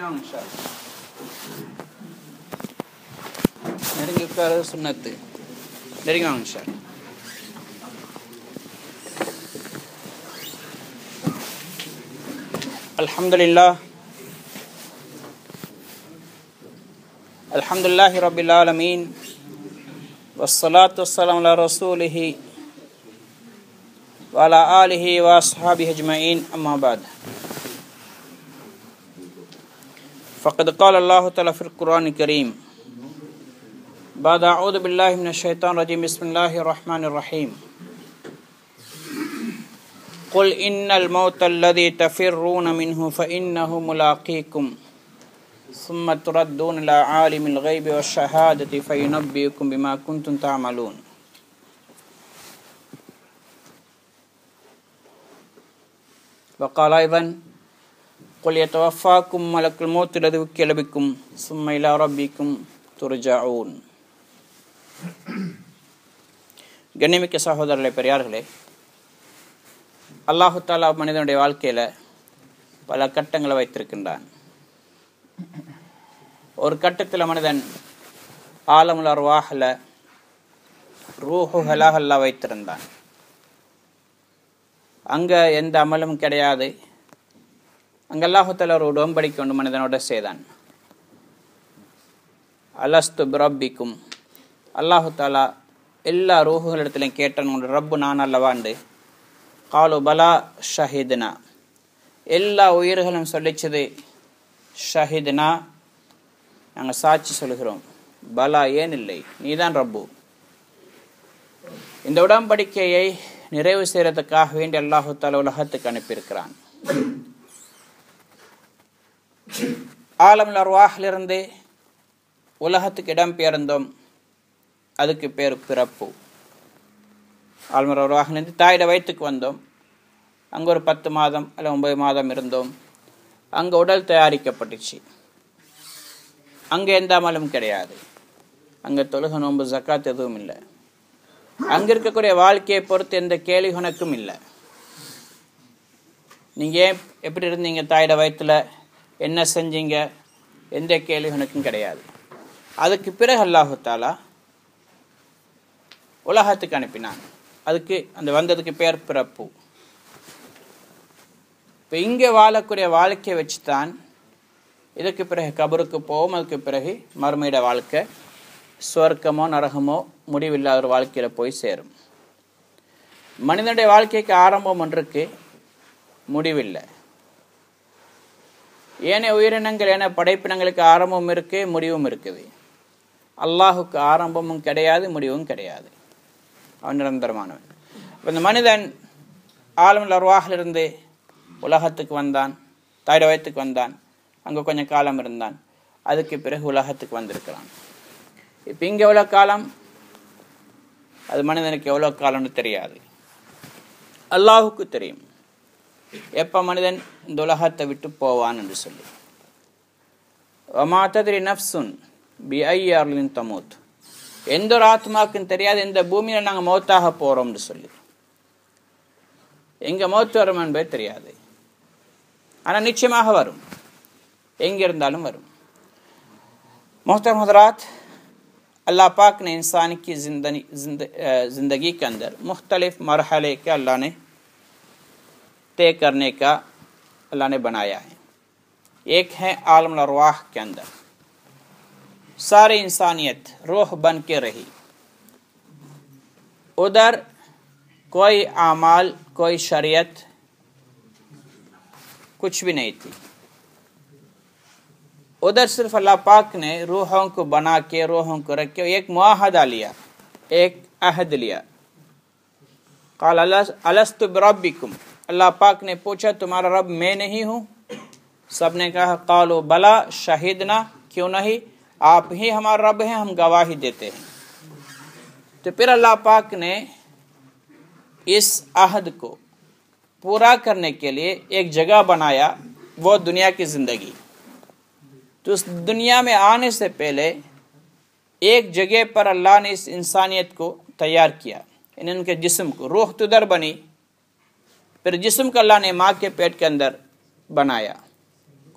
நெருங்கிவாங்க sir, நெருங்கி உட்கார சுன்னத்து. நெருங்கிவாங்க sir. அல்ஹம்துலில்லாஹ் அல்ஹம்துலில்லாஹி ரப்பில் ஆலமீன் வஸ்ஸலாத்து வஸ்ஸலாமு அலா ரசூலிஹி வ அலா ஆலிஹி வ அஸ்ஹாபிஹி அஜ்மஈன். அம்மா பஅத். فقد قال الله تعالى في القرآن الكريم بعد أعوذ بالله من الشيطان الرجيم بسم الله الرحمن الرحيم قل إن الموت الذي تفرون منه فإنه ملاقيكم ثم تردون إلى عالم الغيب والشهادة فينبئكم بما كنتم تعملون. وقال أيضا قل يتوفاكم ملك الموت الذي وكل بكم ثم إلى ربكم ترجعون. கண்ணியமிக்க சகோதரர்களே, பெரியார்களே, அல்லாஹு தாலா மனிதனுடைய வாழ்க்கையில் பல கட்டங்களை வைத்திருக்கின்றான். ஒரு கட்டத்தில் மனிதன் ஆலமுல் அர்வாஹ்ல ரூஹுஹலாக அல்லாஹ் வைத்திருந்தான். அங்கே எந்த அமலும் கிடையாது. அங்கே அல்லாஹு தாலா ஒரு உடன்படிக்கை கொண்டு மனிதனோட செய்தான். அலஸ்து பிரப்பிக்கும், அல்லாஹு தாலா எல்லா ரூஹுகளிடத்திலையும் கேட்டான், உங்களோட ரப்பு நான் அல்லவாண்டு. காலு பலா ஷஹித்னா, எல்லா உயிர்களும் சொல்லிச்சது ஷஹித்னா, நாங்கள் சாட்சி சொல்கிறோம். பலா, ஏன் இல்லை, நீதான் ரப்பு. இந்த உடன்படிக்கையை நிறைவு செய்யறதுக்காக வேண்டி அல்லாஹு தாலா உலகத்துக்கு அனுப்பியிருக்கிறான். ஆலமுல் அர்வாஹிலிருந்து உலகத்துக்கு இடம்பெயர்ந்தோம். அதுக்கு பேர் பிறப்பு. ஆலமுல் அர்வாஹிலிருந்து தாயிட வயிற்றுக்கு வந்தோம். அங்கே ஒரு 10 மாதம் அல்ல 9 மாதம் இருந்தோம். அங்கே உடல் தயாரிக்கப்பட்டுச்சு. அங்கே எந்த அமலும் கிடையாது. அங்கே தொழுகை, நோன்பு, ஜக்காத் எதுவும் இல்லை. அங்கே இருக்கக்கூடிய வாழ்க்கையை பொறுத்து எந்த கேள்வி கணக்கும் இல்லை. நீங்கள் ஏன் எப்படி இருந்தீங்க, தாயிட வயிற்றுல என்ன செஞ்சீங்க, எந்த கேள்வி கணக்கும் கிடையாது. அதுக்கு பிறகு அல்லாஹு தாலா உலகத்துக்கு அனுப்பினான். அதுக்கு அந்த வந்ததுக்கு பேர் பிறப்பு. இப்போ இங்கே வாழக்கூடிய வாழ்க்கையை வச்சு தான் இதுக்கு பிறகு கபருக்கு போவோம். அதுக்கு பிறகு மறுமையிட வாழ்க்கை, சுவர்க்கமோ நரகமோ முடிவில்லாத ஒரு வாழ்க்கையில் போய் சேரும். மனிதனுடைய வாழ்க்கைக்கு ஆரம்பம் ஒன்றுக்கு முடிவில்லை. ஏனைய உயிரினங்கள், ஏனைய படைப்பினங்களுக்கு ஆரம்பமும் இருக்கு, முடிவும் இருக்குது. அல்லாஹுக்கு ஆரம்பமும் கிடையாது, முடிவும் கிடையாது. அவன் நிரந்தரமானவன். இப்போ இந்த மனிதன் ஆலமுல் அர்வாஹிலிருந்து உலகத்துக்கு வந்தான், தாயிட வயத்துக்கு வந்தான். அங்கே கொஞ்சம் காலம் இருந்தான். அதுக்கு பிறகு உலகத்துக்கு வந்திருக்கிறான். இப்போ இங்கே எவ்வளோ காலம், அது மனிதனுக்கு எவ்வளோ காலம்னு தெரியாது. அல்லாஹுக்கு தெரியும் எப்போ மனிதன் இந்த உலகத்தை விட்டு போவான் என்று சொல்லி. வமா தத்ரி நஃப்சுன் பிஐயி அர்லின் தமூத், எந்த ஒரு ஆத்மாவுக்கும் தெரியாது எந்த பூமியில் நாங்கள் மௌத்தாக போகிறோம்னு சொல்லி. எங்கே மௌத்து வரும் என்பது தெரியாது. ஆனால் நிச்சயமாக வரும், எங்கே இருந்தாலும் வரும். मोहतरम हज़रात, अल्लाह पाक ने इंसान की ज़िंदगी के अंदर मुख्तलिफ मरहले के अल्लाह ने तय करने का अल्लाह ने बनाया है. एक है आलम अरवाह के अंदर सारी इंसानियत रूह बन के रही. उधर कोई आमाल, कोई शरीयत कुछ भी नहीं थी. उधर सिर्फ अल्लाह पाक ने रूहों को बना के, रूहों को रख के एक मुआहदा लिया, एक अहद लिया. काल अलस्तु बिरब्बिकुम, अल्लाह पाक ने पूछा तुम्हारा रब मैं नहीं हूँ? सब ने कहा कालो बला शहीदना, क्यों नहीं, आप ही हमारा रब हैं, हम गवाही देते हैं. तो फिर अल्लाह पाक ने इस अहद को पूरा करने के लिए एक जगह बनाया, वो दुनिया की ज़िंदगी. तो उस दुनिया में आने से पहले एक जगह पर अल्लाह ने इस इंसानियत को तैयार किया, इनके जिस्म को. रूह तो उधर बनी, फिर जिस्म को अल्लाह ने माँ के पेट के अंदर बनाया.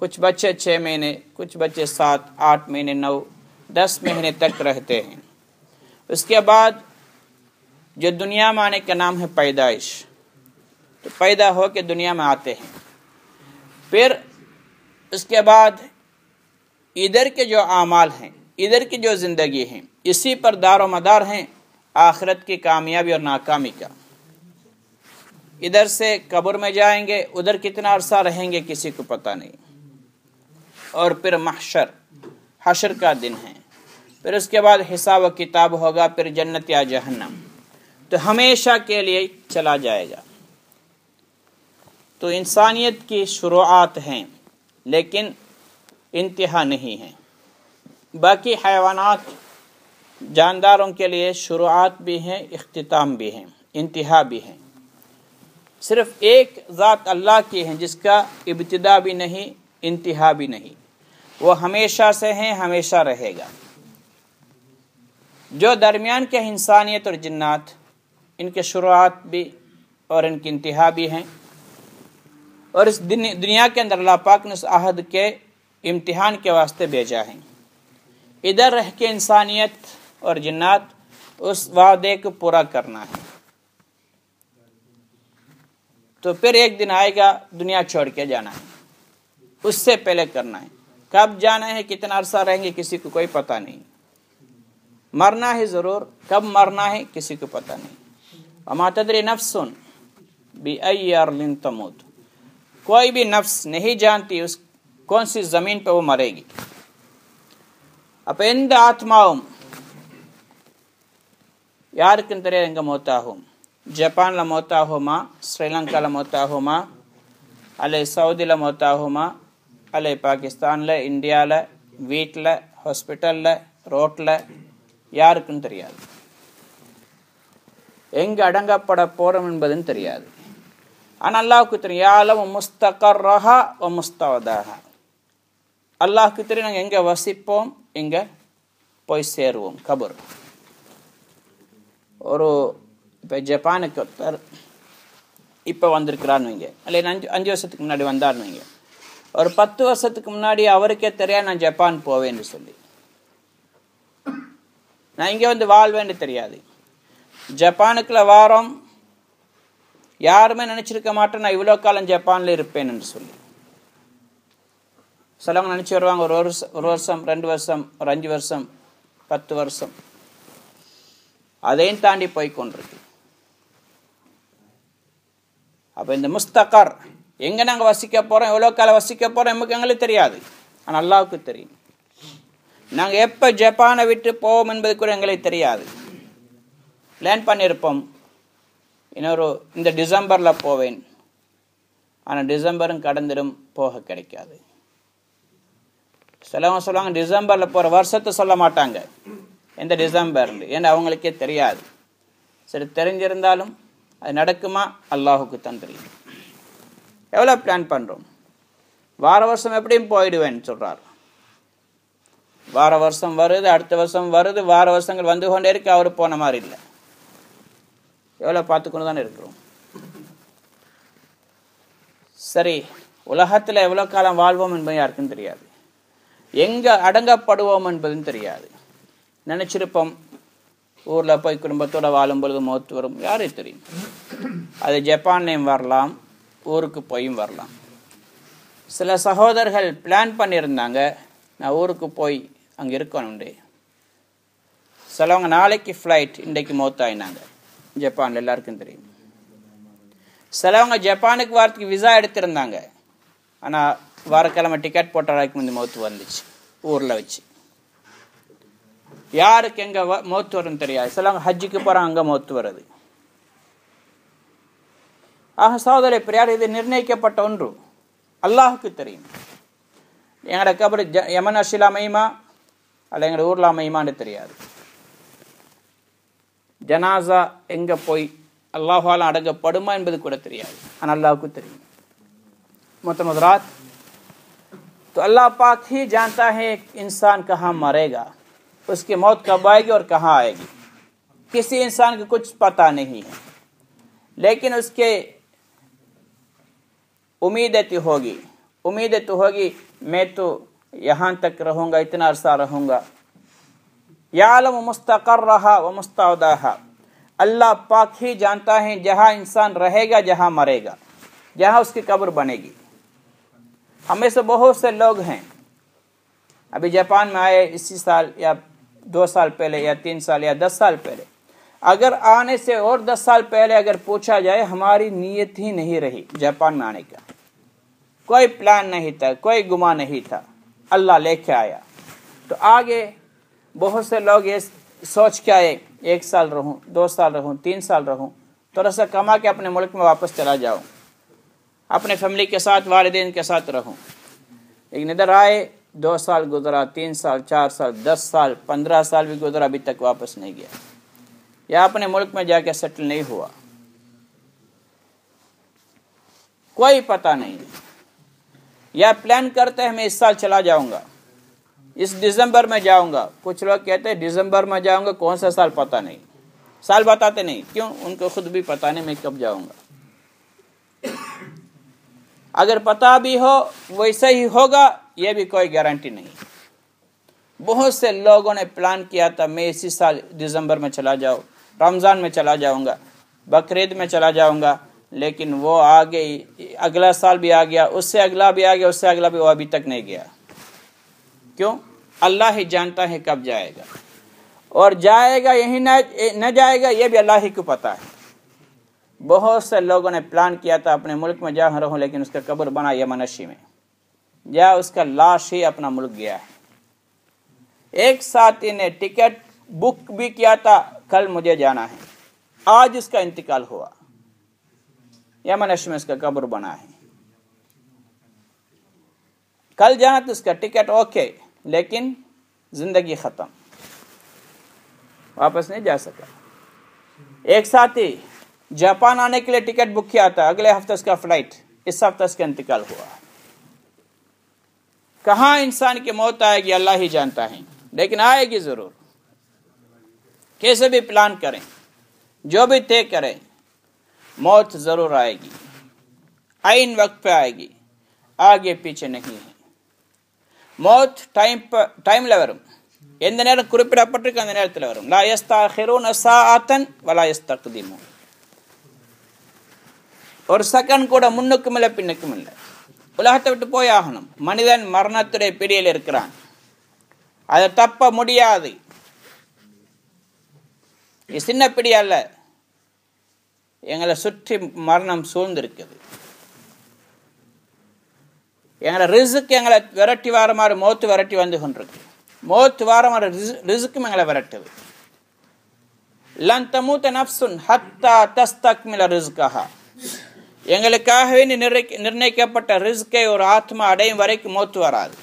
कुछ बच्चे 6 महीने, कुछ बच्चे 7, 8 महीने, 9, 10 महीने तक रहते हैं। उसके बाद जो दुनिया में आने का नाम है पैदाइश, तो पैदा हो के दुनिया में आते हैं। फिर उसके बाद इधर के जो आमाल हैं, इधर की जो ज़िंदगी है, इसी पर दारो मदार हैं आखिरत की कामयाबी और नाकामी का। इधर से कब्र में जाएंगे, उधर कितना अरसा रहेंगे किसी को पता नहीं। और फिर महशर, हशर का दिन है। फिर उसके बाद हिसाब व किताब होगा, फिर जन्नत या जहन्नम, तो हमेशा के लिए चला जाएगा। तो इंसानियत की शुरुआत हैं, लेकिन इंतहा नहीं है। बाकी हैवानात, जानदारों के लिए शुरुआत भी है, इख्तिताम भी है, इंतहा भी है। सिर्फ एक ज़ात अल्लाह की है जिसका इब्तिदा भी नहीं, इंतहा भी नहीं। वो हमेशा से है, हमेशा रहेगा। जो दरमियान के इंसानियत और जिन्नात, इनके शुरुआत भी और इनकी इंतहा भी हैं। और इस दुनिया के अंदर अल्लाह पाक ने उस अहद के इम्तिहान के वास्ते भेजा है। इधर रह के इंसानियत और जिन्नात उस वादे को पूरा करना है। तो फिर एक दिन आएगा, दुनिया छोड़ के जाना है। उससे पहले करना है। कब जाना है, कितना अरसा रहेंगे, किसी को कोई पता नहीं। मरना है ज़रूर, कब मरना है किसी को पता नहीं। वमा तदरी नफ्सुन बिअय्यि अर्दिन तमूत, कोई भी नफ्स नहीं जानती उस कौन सी ज़मीन पर वो मरेगी। अब इंद आत्माओं யாருக்கும் தெரியாது எங்கே மௌத்தாகும். ஜப்பானில் மௌத்தாகுமா, ஸ்ரீலங்காவில் மௌத்தாகுமா, அல்ல சவுதியில் மௌத்தாகுமா, அல்ல பாகிஸ்தானில், இந்தியாவில், வீட்டில், ஹாஸ்பிட்டலில், ரோட்டில், யாருக்கும் தெரியாது. எங்கே அடங்கப்பட போகிறோம் என்பதுன்னு தெரியாது. ஆனால் அல்லாஹ்வுக்கு தெரியும். யாலம் முஸ்தகர்ரஹா வ முஸ்தவதஹா, அல்லாஹ்வுக்கு தெரியும் நாங்கள் எங்கே வசிப்போம், எங்கே போய் சேருவோம், கபர். ஒரு இப்போ ஜப்பானுக்கு ஒருத்தர் இப்போ வந்திருக்கிறான்னு வைங்க, அல்ல 5 வருஷத்துக்கு முன்னாடி வந்தார்னு வைங்க. ஒரு 10 வருஷத்துக்கு முன்னாடி அவருக்கே தெரியாது நான் ஜப்பான் போவேன்னு சொல்லி. நான் இங்கே வந்து வாழ்வேன்னு தெரியாது. ஜப்பானுக்குள்ள வாரம் யாருமே நினச்சிருக்க மாட்டேன் நான் இவ்வளோ காலம் ஜப்பானில் இருப்பேன் என்று சொல்லி. சிலவங்க நினச்சி வருவாங்க ஒரு வருஷம் 2 வருஷம், ஒரு 5 வருஷம், 10 வருஷம், அதையும் தாண்டி போய்கொண்டிருக்கு. அப்போ இந்த முஸ்தகர் எங்கே நாங்கள் வசிக்க போகிறோம், எவ்வளோ காலம் வசிக்க போகிறோம் எங்களுக்கு தெரியாது. ஆனால் அல்லாஹ்வுக்கு தெரியும். நாங்கள் எப்போ ஜப்பானை விட்டு போவோம் என்பது கூட எங்களுக்கு தெரியாது. பிளான் பண்ணியிருப்போம், இந்த டிசம்பரில் போவேன், ஆனால் டிசம்பரும் கடந்துடும், போக கிடைக்காது. சிலவங்க சொல்லுவாங்க டிசம்பரில் போகிற வருஷத்தை சொல்ல மாட்டாங்க, எந்த டிசம்பர்னு, ஏன்னா அவங்களுக்கே தெரியாது. சரி, தெரிஞ்சிருந்தாலும் அது நடக்குமா, அல்லாஹுக்கு தான் தெரியும். எவ்வளோ பிளான் பண்ணுறோம். வார வருஷம் எப்படியும் போயிடுவேன்னு சொல்கிறார். வார வருஷம் வருது, அடுத்த வருஷம் வருது, வார வருஷங்கள் வந்து கொண்டே இருக்கு, அவர் போன மாதிரி இல்லை. எவ்வளோ பார்த்துக்கொண்டு தானே இருக்கிறோம். சரி, உலகத்தில் எவ்வளோ காலம் வாழ்வோம் என்பது யாருக்கும் தெரியாது. எங்கே அடங்கப்படுவோம் என்பதும் தெரியாது. நினச்சிருப்போம் ஊரில் போய் குடும்பத்தோடு வாழும் பொழுது மௌத்து வரும், யாருக்கு தெரியும். அது ஜப்பான்லேயும் வரலாம், ஊருக்கு போயும் வரலாம். சில சகோதரர்கள் பிளான் பண்ணியிருந்தாங்க, நான் ஊருக்கு போய் அங்கே இருக்கணும்டே. சிலவங்க நாளைக்கு ஃப்ளைட், இன்றைக்கு மௌத்தாயினாங்க ஜப்பானில், எல்லாருக்கும் தெரியும். சிலவங்க ஜப்பானுக்கு வரத்துக்கு விசா எடுத்திருந்தாங்க, ஆனால் வாரக்கிழமை டிக்கெட் போட்ட வரைக்கும் இந்த மௌத்து வந்துச்சு ஊரில் வச்சு. யாருக்கு எங்கே மௌத்து வரும்னு தெரியாது. சிலவங்க ஹஜ்ஜுக்கு போகிறாங்க, அங்கே மௌத்து வருது. ஆக சகோதரி பெரியார், இது நிர்ணயிக்கப்பட்ட ஒன்று, அல்லாஹுக்கு தெரியும். எங்களோட கபர் யமன் அஷில் அமையுமா அல்ல எங்களோட ஊரில் அமையுமான்னு தெரியாது. ஜனாசா எங்கே போய் அல்லாஹால் அடங்கப்படுமா என்பது கூட தெரியாது. ஆனால் अल्लाह தெரியும். मोहतरम हज़रात, तो अल्लाह पाक ही जानता है इंसान कहाँ मरेगा, उसकी मौत कब आएगी और कहाँ आएगी. किसी इंसान को कुछ पता नहीं है, लेकिन उसके उम्मीद होगी, उम्मीद तो होगी मैं तो यहाँ तक रहूँगा, इतना अरसा रहूँगा। यालम मुस्तक़र्रहा व मुस्तौदाहा, अल्लाह पाक ही जानता है जहाँ इंसान रहेगा, जहाँ मरेगा, जहाँ उसकी कब्र बनेगी। हमें से बहुत से लोग हैं अभी जापान में आए इसी साल या 2 साल पहले या 3 साल या 10 साल पहले, अगर आने से और 10 साल पहले अगर पूछा जाए, हमारी नीयत ही नहीं रही जापान में आने का, कोई प्लान नहीं था, कोई गुमा नहीं था, अल्लाह लेके आया। तो आगे बहुत से लोग ये सोच के आए 1 साल रहूं, 2 साल रहूं, 3 साल रहूं, थोड़ा सा कमा के अपने मुल्क में वापस चला जाऊं, अपने फैमिली के साथ, वालिदैन के साथ रहूं। लेकिन इधर आए, 2 साल गुजरा, 3 साल, 4 साल, 10 साल, 15 साल भी गुजरा, अभी तक वापस नहीं गया, या अपने मुल्क में जाके सेटल नहीं हुआ, कोई पता नहीं। या प्लान करते हैं मैं इस साल चला जाऊंगा, इस दिसंबर में जाऊंगा। कुछ लोग कहते हैं दिसंबर में जाऊंगा, कौन सा साल पता नहीं, साल बताते नहीं, क्यों? उनको खुद भी पता नहीं मैं कब जाऊंगा। अगर पता भी हो वैसे ही होगा, यह भी कोई गारंटी नहीं। बहुत से लोगों ने प्लान किया था मैं इसी साल दिसंबर में चला जाऊँ, रमज़ान में चला जाऊंगा, बकरीद में चला जाऊंगा, लेकिन वो आगे अगला साल भी आ गया, उससे अगला भी आ गया, उससे अगला भी, वो अभी तक नहीं गया। क्यों? अल्लाह ही जानता है कब जाएगा, और जाएगा यही न जाएगा ये भी अल्लाह ही को पता है। बहुत से लोगों ने प्लान किया था अपने मुल्क में जहाँ रहूं, लेकिन उसका कब्र बना यमनशी में, या उसका लाश ही अपना मुल्क गया है। एक साथी ने टिकट बुक भी किया था, कल मुझे जाना है, आज उसका इंतकाल हुआ, यमनशी में उसका कब्र बना है। कल जाना तो उसका टिकट ओके, लेकिन जिंदगी खत्म, वापस नहीं जा सका। एक साथी जापान आने के लिए टिकट बुक किया था, अगले हफ्ते उसका फ्लाइट, इस हफ्ते उसका इंतकाल हुआ। कहाँ इंसान की मौत आएगी अल्लाह ही जानता है, लेकिन आएगी जरूर। कैसे भी प्लान करें, जो भी तय करें, मौत जरूर आएगी, आइन वक्त पे आएगी, आगे पीछे नहीं है। மௌத் டைம்ல வரும், எந்த நேரம் குறிப்பிடப்பட்டிருக்கு அந்த நேரத்தில் வரும். லா யஸ்தஅகிரூன ஸாஅத்தன் வலா யஸ்தக்திமூன், ஒரு செகண்ட் கூட முன்னுக்கும் இல்லை பின்னுக்கும் இல்லை. உலகத்தை விட்டு போய் ஆகணும். மனிதன் மரணத்துடைய பிடியில் இருக்கிறான், அதை தப்ப முடியாது. சின்ன பிடி அல்ல, எங்களை சுற்றி மரணம் சூழ்ந்திருக்குது. எங்களை ரிஸ்க் எங்களை விரட்டி வார மாதிரி மௌத்து விரட்டி வந்து கொண்டிருக்கு. மௌத்து வார மாதிரி ரிஸ்க்கும் எங்களை விரட்டுது. லன் தமூத நஃப்சுன் ஹத்தா தஸ்தக்மில ரிஸ்கஹா, எங்களுக்காகவே நிர்ணயிக்கப்பட்ட ரிஸ்கை ஒரு ஆத்மா அடையும் வரைக்கும் மௌத்து வராது.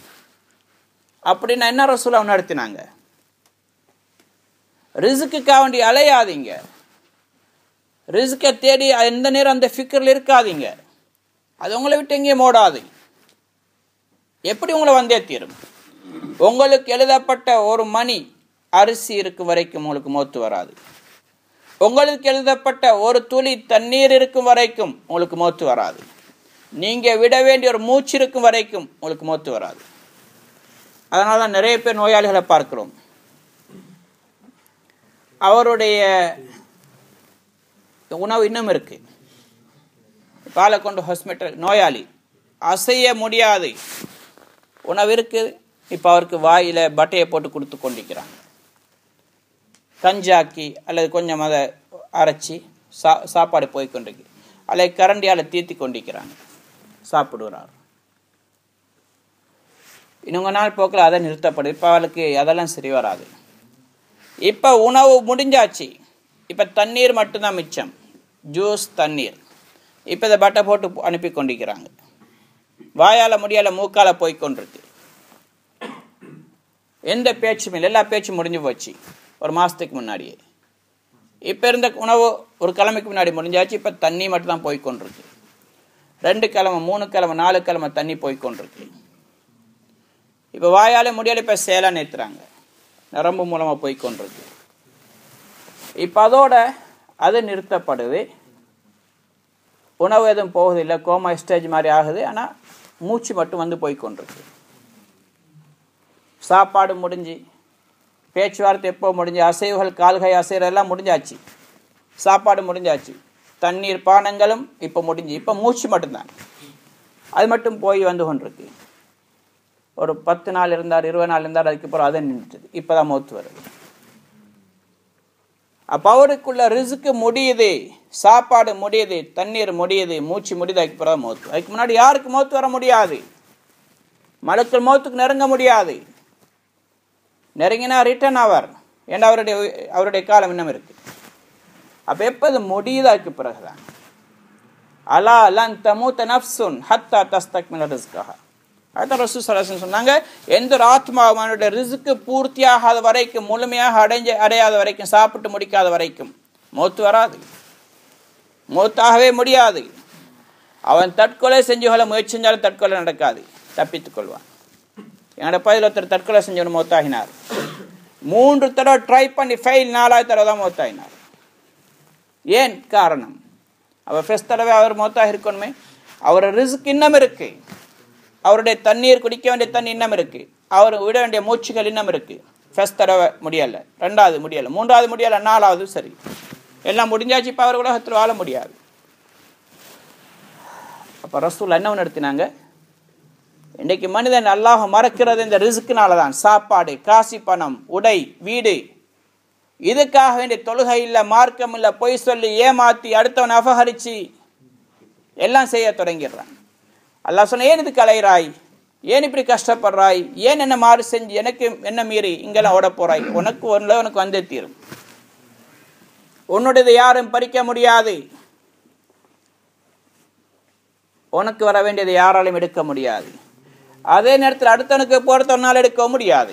அப்படின்னா என்ன ரசூலுல்லாஹ் நடத்தினாங்க? ரிஸ்க்குக்காக வேண்டி அலையாதீங்க, ரிஸ்கை தேடி எந்த நேரம் அந்த ஃபிக்கரில் இருக்காதீங்க. அது உங்களை விட்டு எங்கேயும் ஓடாது. எப்படி உங்களை வந்தே தீரும்? உங்களுக்கு எழுதப்பட்ட ஒரு மணி அரிசி இருக்கும் வரைக்கும் உங்களுக்கு மௌத்து வராது. உங்களுக்கு எழுதப்பட்ட ஒரு துளி தண்ணீர் இருக்கும் வரைக்கும் உங்களுக்கு மௌத்து வராது. நீங்க விட வேண்டிய ஒரு மூச்சு இருக்கும் வரைக்கும் உங்களுக்கு மௌத்து வராது. அதனால தான் நிறைய பேர் நோயாளிகளை பார்க்கிறோம், அவருடைய உணவு இன்னும் இருக்கு. பாலக்கொண்டு ஹாஸ்பிட்டல் நோயாளி, அசைய முடியாது, உணவு இருக்குது, இப்போ அவருக்கு வாயில் பட்டையை போட்டு கொடுத்து கொண்டிருக்கிறாங்க. கஞ்சாக்கி அல்லது கொஞ்சம் அதை அரைச்சி சாப்பாடு போய் கொண்டிருக்கு, அல்லது கரண்டியால் தீர்த்தி கொண்டிருக்கிறாங்க, சாப்பிடுறார். இன்னொரு நாள் போக்கில் அதை நிறுத்தப்படுது. இப்போ அவளுக்கு அதெல்லாம் சரி வராது. இப்போ உணவு முடிஞ்சாச்சு, இப்போ தண்ணீர் மட்டும்தான் மிச்சம், ஜூஸ் தண்ணீர். இப்போ இதை பட்டை போட்டு அனுப்பி கொண்டிருக்கிறாங்க. வாயால் முடியால மூக்கால போய்கொண்டிருக்கு. எந்த பேச்சும் இல்லை, எல்லா பேச்சும் முடிஞ்சு போச்சு ஒரு மாதத்துக்கு முன்னாடியே. இப்போ இருந்த உணவு ஒரு கிழமைக்கு முன்னாடி முடிஞ்சாச்சு. இப்போ தண்ணி மட்டும் தான் போய்கொண்டிருக்கு. 2 கிழமை 3 கிழமை 4 கிழமை தண்ணி போய்கொண்டிருக்கு. இப்போ வாயால் முடியால இப்போ சேலை நேற்றுறாங்க, நரம்பு மூலமாக போய்கொண்டிருக்கு. இப்போ அதோட அது நிறுத்தப்படுது. உணவு எதுவும் போகுதில்லை, கோமா ஸ்டேஜ் மாதிரி ஆகுது. ஆனால் மூச்சு மட்டும் வந்து போய் கொண்டிருக்கு. சாப்பாடு முடிஞ்சு, பேச்சுவார்த்தை எப்போ முடிஞ்சு, அசைவுகள் கால்கை அசைறதெல்லாம் முடிஞ்சாச்சு, சாப்பாடு முடிஞ்சாச்சு, தண்ணீர் பானங்களும் இப்போ முடிஞ்சு, இப்போ மூச்சு மட்டும்தான். அது மட்டும் போய் வந்து கொண்டிருக்கு. ஒரு 10 நாள் இருந்தார், 20 நாள் இருந்தார், அதுக்கப்புறம் அதை நின்றுது. இப்போதான் மௌத்து வருது. அப்போ அவருக்குள்ள ரிஸ்க்கு முடியுது, சாப்பாடு முடியுது, தண்ணீர் முடியுது, மூச்சு முடியுது, அதுக்கப்புறம் மௌத்து. அதுக்கு முன்னாடி யாருக்கு மௌத்து வர முடியாது, மலக்குள் மௌத்துக்கு நெருங்க முடியாது. நெருங்கினா ரிட்டர்ன் ஆவார், ஏன்னா அவருடைய காலம் இன்னும் இருக்கு. அப்போ எப்போது முடியுது அதுக்கு பிறகுதான். அலா லன் தமூத நஃப்சுன் ஹத்தா தஸ்தக்மில ரிஸ்கஹா. அதான் ரசூல் ஸல்லல்லாஹு அலைஹி வஸல்லம் சொன்னாங்க, எந்த ஒரு ஆத்மாவும் அவனுடைய ரிஸ்க்கு பூர்த்தியாகாத வரைக்கும், முழுமையாக அடையாத வரைக்கும், சாப்பிட்டு முடிக்காத வரைக்கும் மௌத்து வராது, மௌத்தாகவே முடியாது. அவன் தற்கொலை செஞ்சு கொள்ள முயற்சி செஞ்சாலும் தற்கொலை நடக்காது, தப்பித்துக் கொள்வான். என்னோட பகுதியில் ஒருத்தர் தற்கொலை செஞ்சவன் மௌத்தாகினார். 3 தடவை ட்ரை பண்ணி ஃபெயில், 4வது தடவை தான் மௌத்தாகினார். ஏன் காரணம்? அவர் ஃபர்ஸ்ட் தடவை அவர் மௌத்தாக இருக்கணுமே. அவரோட ரிஸ்க் இன்னும் இருக்கு, அவருடைய தண்ணீர் குடிக்க வேண்டிய தண்ணி இன்னும் இருக்கு, அவர் விட வேண்டிய மூச்சுகள் இன்னும் இருக்கு. ஃபர்ஸ்ட் தடவை முடியலை, 2வது முடியலை, 3வது முடியலை, 4வது சரி, எல்லாம் முடிஞ்சாச்சு. இப்போ அவர் உலகத்தில் வாழ முடியாது. அப்போ ரசூல் என்ன நடத்தினாங்க? இன்றைக்கு மனிதன் அல்லாஹ் மறக்கிறது இந்த ரிஸ்க்குனால தான். சாப்பாடு, காசி, பணம், உடை, வீடு, இதுக்காக வேண்டிய தொழுகை இல்லை, மார்க்கம் இல்லை, பொய் சொல்லி ஏமாற்றி அடுத்தவன் அபகரித்து எல்லாம் செய்ய தொடங்கிடுறான். அல்லாஹ் சொன்ன, ஏன் இதுக்கு அலைகிறாய், ஏன் இப்படி கஷ்டப்படுறாய், ஏன் என்ன மாறு செஞ்சு எனக்கு என்ன மீறி இங்கெல்லாம் ஓட போறாய், உனக்கு உனக்கு வந்தே தீரும், உன்னுடையது யாரும் பறிக்க முடியாது, உனக்கு வர வேண்டியதை யாராலும் எடுக்க முடியாது. அதே நேரத்தில் அடுத்தவனுக்கு போறதொன்னால எடுக்க முடியாது.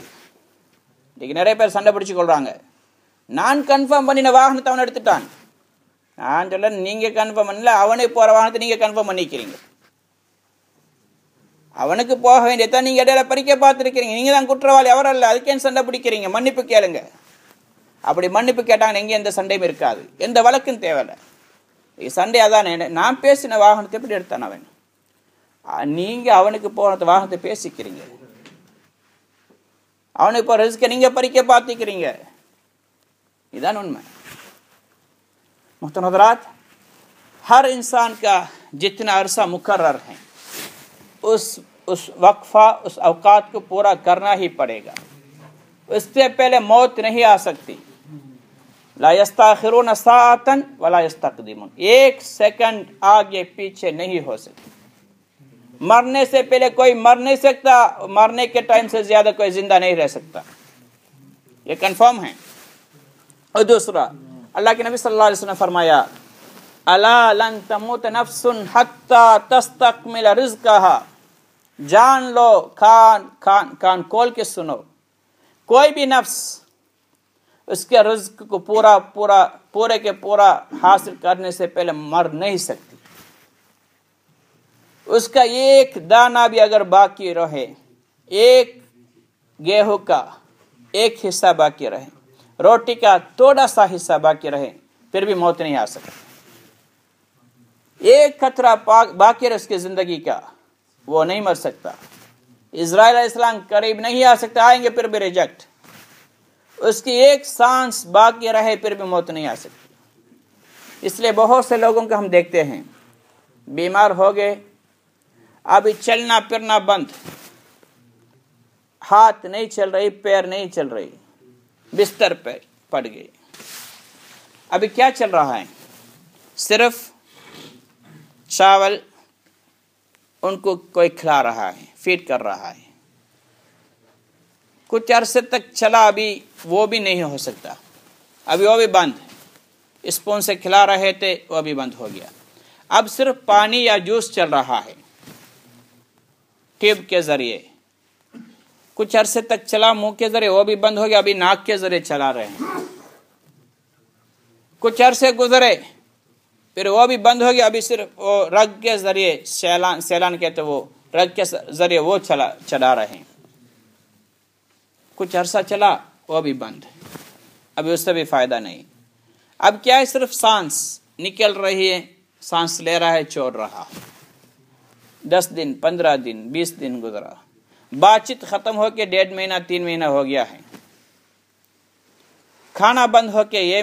இன்னைக்கு நிறைய பேர் சண்டை பிடிச்சு கொள்றாங்க. நான் கன்ஃபார்ம் பண்ணின வாகனத்தை அவன் எடுத்துட்டான், நான் சொல்ல நீங்க கன்ஃபார்ம் பண்ணல, அவனே போற வாகனத்தை நீங்க கன்ஃபார்ம் பண்ணிக்கிறீங்க. அவனுக்கு போக வேண்டியதான் நீங்க இடையில பறிக்க பார்த்துருக்கிறீங்க, நீங்க தான் குற்றவாளி, அவர் அல்ல, அதுக்கேன் சண்டை பிடிக்கிறீங்க, மன்னிப்பு கேளுங்க. அப்படி மன்னிப்பு கேட்டாங்க எங்கே எந்த சண்டையும் இருக்காது, எந்த வழக்கும் தேவையில்லை. சண்டை அதான், நான் பேசின வாகனத்தை எப்படி எடுத்தான் அவன், நீங்க அவனுக்கு போன வாகனத்தை பேசிக்கிறீங்க, அவனுக்கு இப்போ ரிஸ்க நீங்க பறிக்க பார்த்துக்கிறீங்க. इदान उनमें मुहतरम हज़रात, हर इंसान का जितना अरसा मुकर्रर है उस वक्फा, उस अवकात को पूरा करना ही पड़ेगा. उससे पहले मौत नहीं आ सकती. ला यस्ताखिरून साअतन वला यस्तक़दिमून, 1 सेकंड आगे पीछे नहीं हो सकती. मरने से पहले कोई मर नहीं सकता, मरने के टाइम से ज्यादा कोई जिंदा नहीं रह सकता, ये कंफर्म है. और दूसरा, अल्लाह के नबी सल्लल्लाहु अलैहि वसल्लम ने फरमाया, अला लन तमूत नफ्सुन हत्ता तस्तकमिल रिज़्क़हा, जान लो, कान खोल के सुनो, कोई भी नफ्स उसके रिज़्क़ को पूरे के पूरा हासिल करने से पहले मर नहीं सकती. उसका एक दाना भी अगर बाकी रहे, एक गेहूं का एक हिस्सा बाकी रहे, रोटी का थोड़ा सा हिस्सा बाकी रहे, फिर भी मौत नहीं आ सकती. एक खतरा बाकी रहे उसकी जिंदगी का, वो नहीं मर सकता. इज़राइल अलैहिस्सलाम करीब नहीं आ सकता, आएंगे फिर भी रिजेक्ट. उसकी एक सांस बाकी रहे फिर भी मौत नहीं आ सकती. इसलिए बहुत से लोगों को हम देखते हैं बीमार हो गए, अभी चलना फिरना बंद, हाथ नहीं चल रही, पैर नहीं चल रही, बिस्तर पे पड़ गए. अभी क्या चल रहा है? सिर्फ चावल उनको कोई खिला रहा है, फीड कर रहा है. कुछ अरसे तक चला, अभी वो भी नहीं हो सकता, अभी वो भी बंद. स्पून से खिला रहे थे, वो भी बंद हो गया. अब सिर्फ पानी या जूस चल रहा है ट्यूब के जरिए. कुछ अरसे तक चला मुंह के जरिए, वो भी बंद हो गया, अभी नाक के जरिए चला रहे हैं. कुछ अरसे गुजरे, फिर वो भी बंद हो गया, अभी सिर्फ वो रग के जरिए, सैलान कहते, वो रग के जरिए वो चला रहे हैं. कुछ अरसा चला, वो भी बंद, अभी उससे भी फायदा नहीं. अब क्या है? सिर्फ सांस निकल रही है, सांस ले रहा है, छोड़ रहा है. 10 दिन 15 दिन 20 दिन गुजरा, बातचीत खत्म होके 1.5 महीना 3 महीना हो गया है, खाना बंद होके ये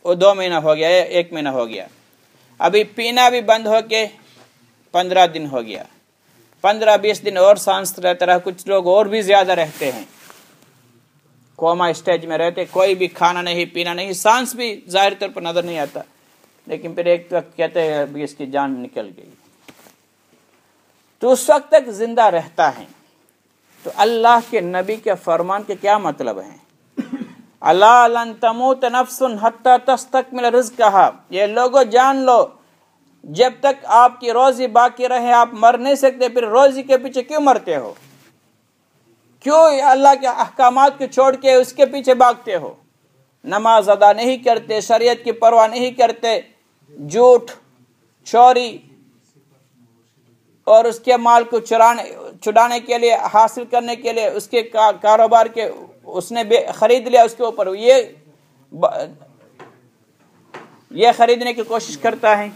2 महीना हो गया, 1 महीना हो गया, अभी पीना भी बंद होके 15 दिन हो गया, 15-20 दिन और सांस रहता रहा। कुछ लोग और भी ज्यादा रहते हैं, कोमा स्टेज में रहते, कोई भी खाना नहीं पीना नहीं, सांस भी जाहिर तौर पर नजर नहीं आता, लेकिन फिर एक वक्त कहते हैं अभी इसकी जान निकल गई, तो उस वक्त तक जिंदा रहता है। तो अल्लाह के नबी के फरमान के क्या मतलब है? अला लन तमूत नफ्सुन हत्ता तस्तकमिल रिज़्क़हा, ये लोगों जान लो जब तक आपकी रोजी बाकी रहे आप मर नहीं सकते, फिर रोजी के पीछे क्यों मरते हो? क्यों अल्लाह के अहकामात को छोड़ के उसके पीछे भागते हो? नमाज अदा नहीं करते, शरीयत की परवाह नहीं करते, झूठ चोरी और उसके माल को चुराने के लिए, हासिल करने के लिए, उसके कारोबार के उसने खरीद लिया, उसके ऊपर ये खरीदने की कोशिश करता है।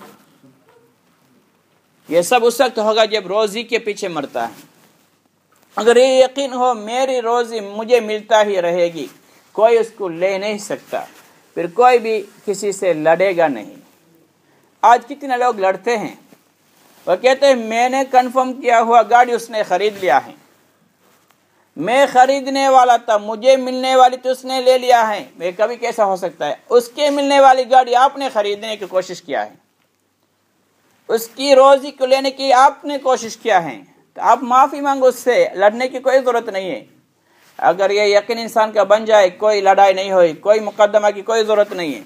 ये सब उस वक्त होगा जब रोजी के पीछे मरता है। अगर ये यकीन हो मेरी रोजी मुझे मिलता ही रहेगी, कोई उसको ले नहीं सकता, फिर कोई भी किसी से लड़ेगा नहीं। आज कितने लोग लड़ते हैं, वो कहते हैं मैंने कंफर्म किया हुआ गाड़ी उसने खरीद लिया है, मैं खरीदने वाला था, मुझे मिलने वाली तो उसने ले लिया है। मैं कभी कैसा हो सकता है? उसके मिलने वाली गाड़ी आपने खरीदने की कोशिश किया है, उसकी रोजी को लेने की आपने कोशिश किया है, तो आप माफी मांगो, उससे लड़ने की कोई जरूरत नहीं है। अगर ये यकीन इंसान का बन जाए, कोई लड़ाई नहीं हुई, कोई मुकदमा की कोई जरूरत नहीं है,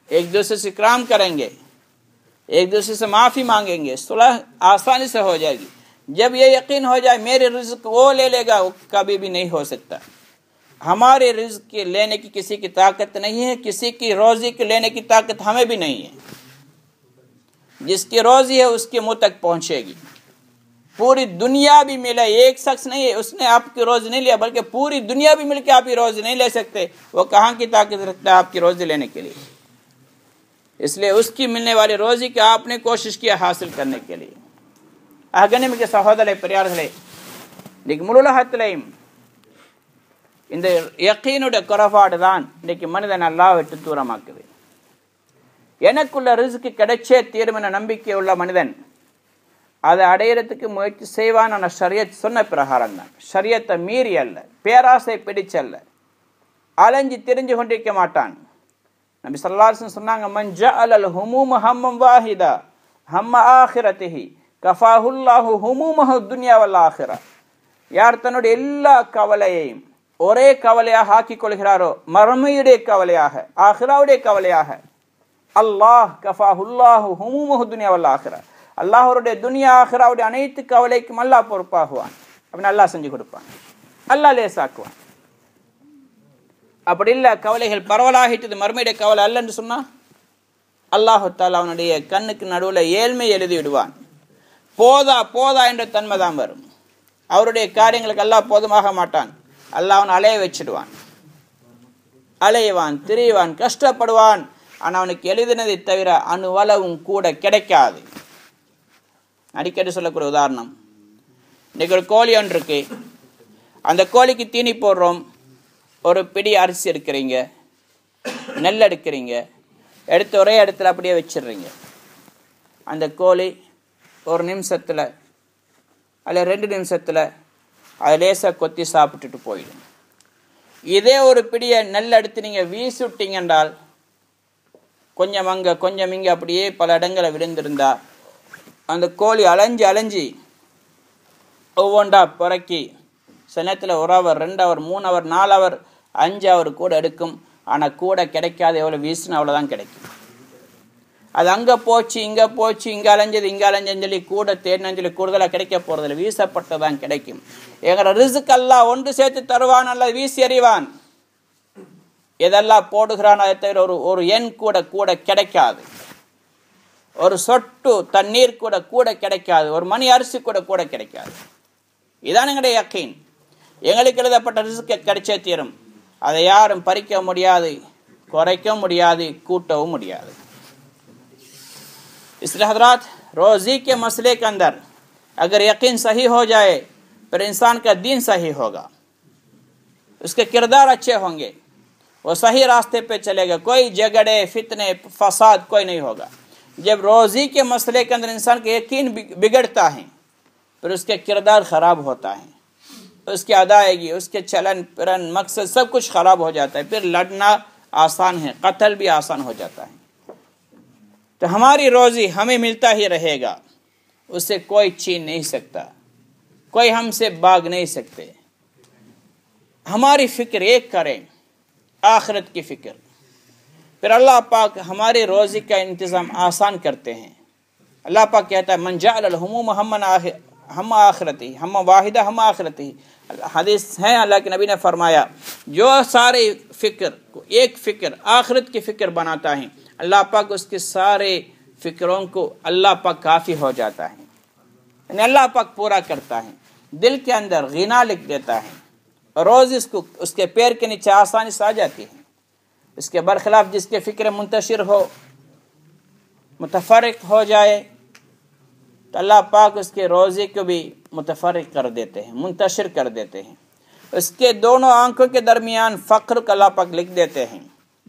एक दूसरे से इकराम करेंगे, एक दूसरे से माफी मांगेंगे, सुलह आसानी से हो जाएगी। जब ये यकीन हो जाए मेरे रिज्क वो ले लेगा, वो कभी भी नहीं हो सकता। हमारे रिज्क के लेने की किसी की ताकत नहीं है, किसी की रोजी के लेने की ताकत हमें भी नहीं है। जिसकी रोजी है उसके मुंह तक पहुंचेगी। पूरी दुनिया भी मिले, एक शख्स नहीं है उसने आपकी रोजी नहीं लिया, बल्कि पूरी दुनिया भी मिलकर आपकी रोजी नहीं ले सकते, वो कहाँ की ताकत रखता है आपकी रोजी लेने के लिए? इसलिए उसकी मिलने वाली रोजी की आपने कोशिश किया हासिल करने के लिए। அகனிமிக்க சகோதர பெரியார்களே, இன்னைக்கு முழுலகத்திலையும் இந்த யக்கீனுடைய குறைபாடு தான் இன்னைக்கு மனிதன் அல்லாஹ்வை விட்டு தூரமாக்குது. எனக்குள்ள ரிஸ்க் கிடைச்சே தீரும் என்ற நம்பிக்கை உள்ள மனிதன் அதை அடையிறதுக்கு முயற்சி செய்வான். ஆனால் ஷரியத் சொன்ன பிரகாரம் தான், ஷரியத்தை மீறி அல்ல, பேராசை பிடிச்சல்ல, அலைஞ்சு திரிஞ்சு கொண்டிருக்க மாட்டான். நபி ஸல்லல்லாஹு அலைஹி வஸல்லம் சொன்னாங்க, மன் ஜஅலல் ஹுமூம ஹம்மம் வாஹிதா ஹம்ம ஆখিরাতিহি கஃபாஹுல்லாஹு ஹுமூமஹு துன்யா வல் ஆখিরা. யார் தன்னுடைய எல்லா கவலையையும் ஒரே கவலையாக ஆக்கிக் கொள்கிறாரோ, மறுமையுடைய கவலையாக, ஆখিরাவுடைய கவலையாக, அல்லாஹ் கஃபாஹுல்லாஹு ஹுமூமஹு துன்யா வல் ஆখিরা, அல்லாஹ்வுடைய துனியா ஆখিরাவுடைய அனைத்து கவலைக்கும் அல்லாஹ் பொறுப்பாகுவான். அப்படின்னு அல்லாஹ் செஞ்சு கொடுப்பான், அல்லாஹ் லேசாக்குவான். அப்படி இல்லை, கவலைகள் பரவலாகிட்டது, மறுமையுடைய கவலை அல்லன்னு சொன்னா அல்லாஹு தஆலா அவனுடைய கண்ணுக்கு நடுவில் ஏழ்மை எழுதி விடுவான். போதா போதா என்ற தன்மை தான் வரும். அவருடைய காரியங்களுக்கு அல்லாஹ் போதுமாக மாட்டான். அல்லாஹ் அவனை அலைய வச்சிடுவான், அலையவான், திரிவான், கஷ்டப்படுவான். ஆனால் அவனுக்கு எழுதினதை தவிர அணுவளவும் கூட கிடைக்காது. அடிக்கடி சொல்லக்கூடிய உதாரணம், இன்னைக்கு ஒரு கோழி ஒன்று இருக்கு, அந்த கோழிக்கு தீனி போடுறோம். ஒரு பிடி அரிசி எடுக்கிறீங்க, நெல் எடுக்கிறீங்க, எடுத்து ஒரே இடத்துல அப்படியே வச்சிடுறீங்க. அந்த கோழி ஒரு நிமிஷத்தில் அல்ல 2 நிமிஷத்தில் அதை லேசாக கொத்தி சாப்பிட்டுட்டு போயிடும். இதே ஒரு பிடியை நெல் எடுத்து நீங்கள் வீசி விட்டீங்க என்றால், கொஞ்சம் அங்கே கொஞ்சம் இங்கே அப்படியே பல இடங்களை விழுந்திருந்தா, அந்த கோழி அலைஞ்சி அலைஞ்சி ஒவ்வொன்றா புறக்கி சினத்தில் 1 hour 2 hour 3 hour 4 hour 5 hour கூட எடுக்கும். ஆனால் கூட கிடைக்காது, எவ்வளோ வீசினா அவ்வளோதான் கிடைக்கும். அது அங்கே போச்சு இங்கே போச்சு, இங்கே அலைஞ்சது இங்கே அலைஞ்சன்னு சொல்லி கூட தேடினு சொல்லி கூடுதலாக கிடைக்க போகிறதில்ல, வீசப்பட்டதான் கிடைக்கும். எங்களை ரிஸ்க் அல்லாஹ் ஒன்று சேர்த்து தருவான், அல்லது வீசி எறிவான். எதெல்லாம் போடுகிறான் அதை தவிர ஒரு எண் கூட கூட கிடைக்காது, ஒரு சொட்டு தண்ணீர் கூட கூட கிடைக்காது, ஒரு மணி அரிசி கூட கூட கிடைக்காது. இதான் எங்களுடைய யக்கீன். எங்களுக்கு எழுதப்பட்ட ரிஸ்க் கிடைச்சே தீரும். அதை யாரும் பறிக்க முடியாது, குறைக்க முடியாது, கூட்டவும் முடியாது. इसलिए हजरात, روزی کے مسئلے کے اندر اگر یقین صحیح ہو جائے پھر انسان کا دین صحیح ہوگا، اس کے کردار اچھے ہوں گے، وہ صحیح راستے پہ چلے گا، کوئی جھگڑے فتنے فساد کوئی نہیں ہوگا۔ جب روزی کے مسئلے کے اندر انسان کا یقین بگڑتا ہے پھر اس کے کردار خراب ہوتا ہے، اس کی ادائیگی، اس کے چلن پھرن مقصد سب کچھ خراب ہو جاتا ہے، پھر لڑنا آسان ہے، قتل بھی آسان ہو جاتا ہے۔ تو ہماری روزی ہمیں ملتا ہی رہے گا، اس سے کوئی چھین نہیں سکتا، کوئی ہم سے بھاگ نہیں سکتے۔ ہماری فکر ایک کریں، آخرت کی فکر، پھر اللہ پاک ہماری روزی کا انتظام آسان کرتے ہیں۔ اللہ پاک کہتا ہے من جعل الہموم ہم آخرتی ہم واحدہ ہم آخرتی، حدیث ہے اللہ کے نبی نے فرمایا جو سارے فکر کو ایک فکر آخرت کی فکر بناتا ہے اللہ پاک اس کے سارے فکروں کو اللہ پاک کافی ہو جاتا ہے، یعنی اللہ پاک پورا کرتا ہے، دل کے اندر غنا لکھ دیتا ہے، روز اس کے پیر کے نیچے آسانی سے آ جاتی ہے۔ اس کے برخلاف جس کے فکر منتشر ہو، متفرق ہو جائے تو اللہ پاک اس کے روزی کو بھی متفرق کر دیتے ہیں، منتشر کر دیتے ہیں۔ اس کے دونوں آنکھوں کے درمیان فقر کو اللہ پاک لکھ دیتے ہیں،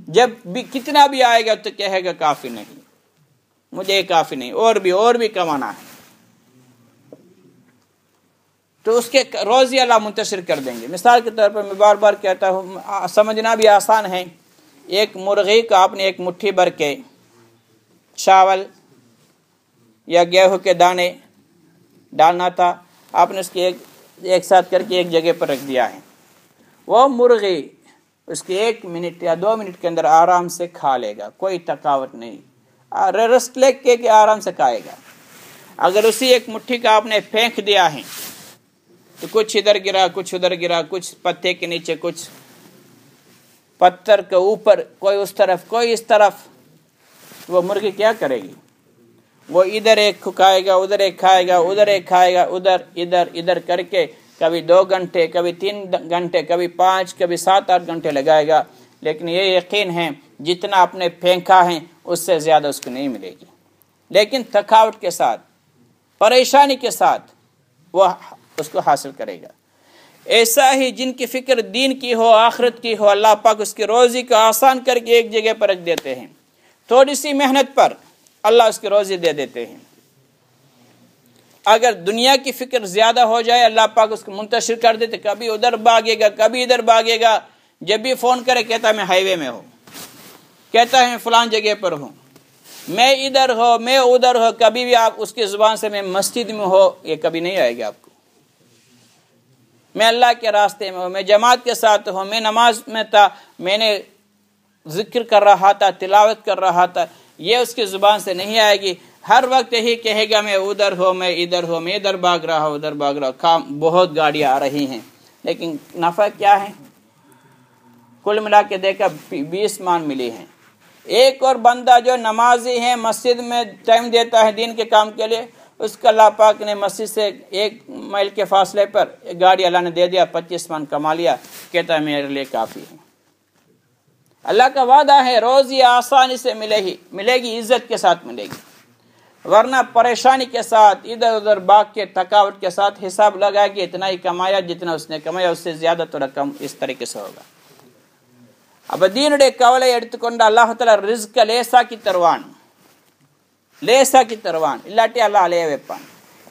جب بھی کتنا بھی آئے گا تو کہے گا کافی نہیں، مجھے کافی نہیں، اور بھی کمانا ہے، تو اس کے روزی اللہ منتشر کر دیں گے۔ مثال کے طور پر میں بار بار کہتا ہوں، سمجھنا بھی آسان ہے، ایک مرغی کو آپ نے ایک مٹھی بھر کے چاول یا گیہوں کے دانے ڈالنا تھا، آپ نے اس کی ایک ساتھ کر کے ایک جگہ پر رکھ دیا ہے، وہ مرغی اس کے 1 منٹ یا 2 منٹ کے اندر آرام سے کھا لے گا، کوئی تھکاوٹ نہیں، ریسٹ لے کے آرام سے کھائے گا۔ اگر اسی ایک مٹھی کا آپ نے پھینک دیا ہے تو کچھ ادھر گرا، کچھ ادھر گرا، کچھ پتے کے نیچے، کچھ پتھر کے اوپر، کوئی اس طرف کوئی اس طرف، وہ مرغی کیا کرے گی؟ وہ ادھر ایک کھائے گا، ادھر ایک کھائے گا، ادھر ایک کھائے گا، ادھر کر کے کبھی 2 گھنٹے، کبھی 3 گھنٹے، کبھی 5، کبھی 7-8 گھنٹے لگائے گا، لیکن یہ یقین ہے جتنا آپ نے پھینکا ہے اس سے زیادہ اس کو نہیں ملے گی، لیکن تھکاوٹ کے ساتھ، پریشانی کے ساتھ وہ اس کو حاصل کرے گا۔ ایسا ہی جن کی فکر دین کی ہو، آخرت کی ہو، اللہ پاک اس کی روزی کو آسان کر کے ایک جگہ پر رکھ دیتے ہیں، تھوڑی سی محنت پر اللہ اس کی روزی دے دیتے ہیں۔ اگر دنیا کی فکر زیادہ ہو جائے اللہ پاک اس کو منتشر کر دیتے، کبھی ادھر بھاگے گا، کبھی ادھر بھاگے گا، جب بھی فون کرے کہتا ہے میں ہائی وے میں ہوں، کہتا ہے میں فلان جگہ پر ہوں، میں ادھر ہوں، میں ادھر ہوں، کبھی بھی آپ اس کی زبان سے میں مسجد میں ہوں یہ کبھی نہیں آئے گا آپ کو، میں اللہ کے راستے میں ہوں، میں جماعت کے ساتھ ہوں، میں نماز میں تھا، میں نے ذکر کر رہا تھا، تلاوت کر رہا تھا، یہ اس کی زبان سے نہیں آئے گی۔ ہر وقت یہی کہے گا میں ادھر ہوں، میں ادھر ہوں، میں ادھر بھاگ رہا ہوں، ادھر بھاگ رہا ہوں، کام بہت گاڑیاں آ رہی ہیں، لیکن نفع کیا ہے؟ کل ملا کے دیکھا 20 مان ملی ہیں۔ ایک اور بندہ جو نمازی ہے، مسجد میں ٹائم دیتا ہے دین کے کام کے لیے، اس کا اللہ پاک نے مسجد سے 1 میل کے فاصلے پر گاڑی اللہ نے دے دیا، 25 من کما لیا، کہتا ہے میرے لیے کافی ہے۔ اللہ کا وعدہ ہے روزی آسانی سے ملے گی، عزت کے ساتھ ملے گی، ورنہ پریشانی کے ساتھ ادھر ادھر بھاگ کے تھکاوٹ کے ساتھ حساب لگا کہ اتنا ہی کمایا، جتنا اس نے کمایا اس سے زیادہ تو رقم اس طریقے سے ہوگا۔ اب دینوڑے کولے எடுத்துக்கொண்ட அல்லாஹ் தஆலா ரிஸ்க் லேசாக்கி தருவான், இல்லாட்டி அல்லாஹ் அலைய வைப்பான்।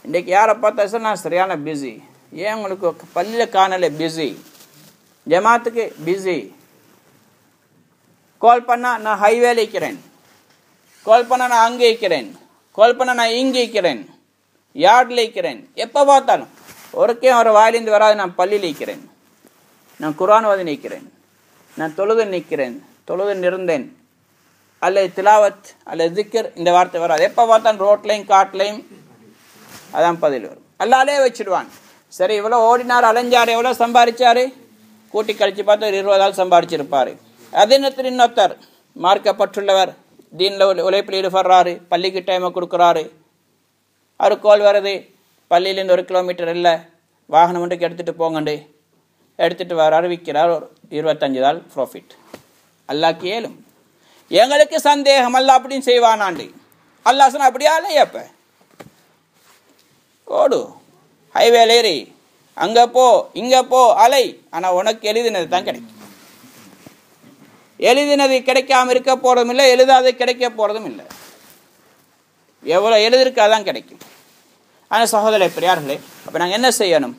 இன்னைக்கு யாரை பார்த்தா நான் சரியான பிஸி, ஏன் உங்களுக்கு பள்ளியில் காணல பிஸி, ஜமாத்துக்கு பிஸி, கால் பண்ணா நான் ஹைவேல இருக்கிறேன், கால் பண்ணா நான் அங்கே இருக்கிறேன், கால் பண்ணா நான் இங்கே இருக்கிறேன், யார்டில் இருக்கிறேன், எப்போ பார்த்தாலும் ஒருக்கே ஒரு வாயிலிருந்து வராது நான் பள்ளியில் இருக்கிறேன், நான் குர்ஆன் ஓதி நிற்கிறேன், நான் தொழுது இருந்தேன், அல்லது திலாவத் அல்லது திக்கர் இந்த வார்த்தை வராது, எப்போ பார்த்தாலும் ரோட்லையும் காட்டிலையும் அதான் பதில் வரும், அல்லாலே வச்சிடுவான்। சரி இவ்வளோ ஓடினார் அலைஞ்சார், எவ்வளோ சம்பாதிச்சாரு, கூட்டி கழிச்சு பார்த்து ஒரு 20 ஆள் சம்பாதிச்சிருப்பாரு। அதே நேரத்தில் இன்னொருத்தர் மார்க்கப்பட்டுள்ளவர், தீனில் உழைப்பில் ஈடுபடுறாரு, பள்ளிக்கு டைமை கொடுக்குறாரு, அவர் கோல் வருது, பள்ளியிலேருந்து 1 கிலோமீட்டர் இல்லை, வாகனம் ஒன்றுக்கு எடுத்துகிட்டு போங்கண்டு எடுத்துகிட்டு வர அறிவிக்கிறார், ஒரு 25 ஆள் ப்ராஃபிட்। அல்லாஹ்க்கு ஏலும், எங்களுக்கு சந்தேகம் அல்லாஹ் அப்படின்னு செய்வானாண்டு, அல்லாஹ் சொன்னா அப்படியா இல்லையா? அப்போ ஓடு, ஹைவேல ஏறி அங்கே போ இங்கே போ அலை. ஆனால் உனக்கு எழுதினது தான் கிடைக்கும். எழுதினது கிடைக்காம இருக்க போகிறதும் இல்லை, எழுதாது கிடைக்க போகிறதும் இல்லை. எவ்வளோ எழுதிருக்காதான் கிடைக்கும். ஆனால் சகோதர பெரியார்களே, அப்போ நாங்கள் என்ன செய்யணும்?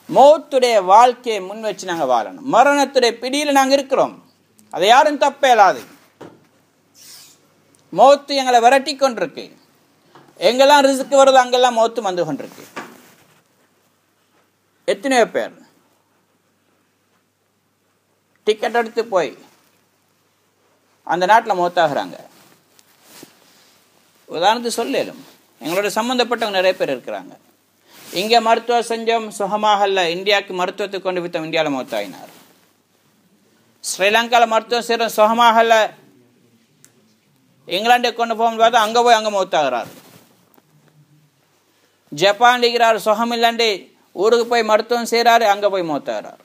மௌத்துடைய வாழ்க்கையை முன் வச்சு நாங்கள் வாழணும். மரணத்துடைய பிடியில் நாங்கள் இருக்கிறோம், அதை யாரும் தப்ப இயலாது. மௌத்து எங்களை விரட்டி கொண்டிருக்கு. எங்கெல்லாம் ரிஸ்க் வருது அங்கெல்லாம் மௌத்து வந்து கொண்டிருக்கு. எத்தனையோ பேர் டிக்கெட் எடுத்து போய் அந்த நாட்டில் மௌத்தாகிறாங்க. உதாரணத்துக்கு சொல்லலும் எங்களோட சம்மந்தப்பட்டவங்க நிறைய பேர் இருக்கிறாங்க. இங்கே மருத்துவம் செஞ்சோம், சுகமாக இல்லை, இந்தியாவுக்கு மருத்துவத்தை கொண்டு வித்தோம், இந்தியாவில் மௌத்தாயினார். ஸ்ரீலங்காவில் மருத்துவம் செய்கிறோம், சுகமாக இல்லை, இங்கிலாண்டுக்கு கொண்டு போகும் பார்த்தா அங்கே போய் அங்கே மௌத்தாகிறார். ஜப்பான் இருக்கிறார், சுகம் இல்லாண்டு ஊருக்கு போய் மருத்துவம் செய்கிறாரு, அங்கே போய் மௌத்தாகிறார்.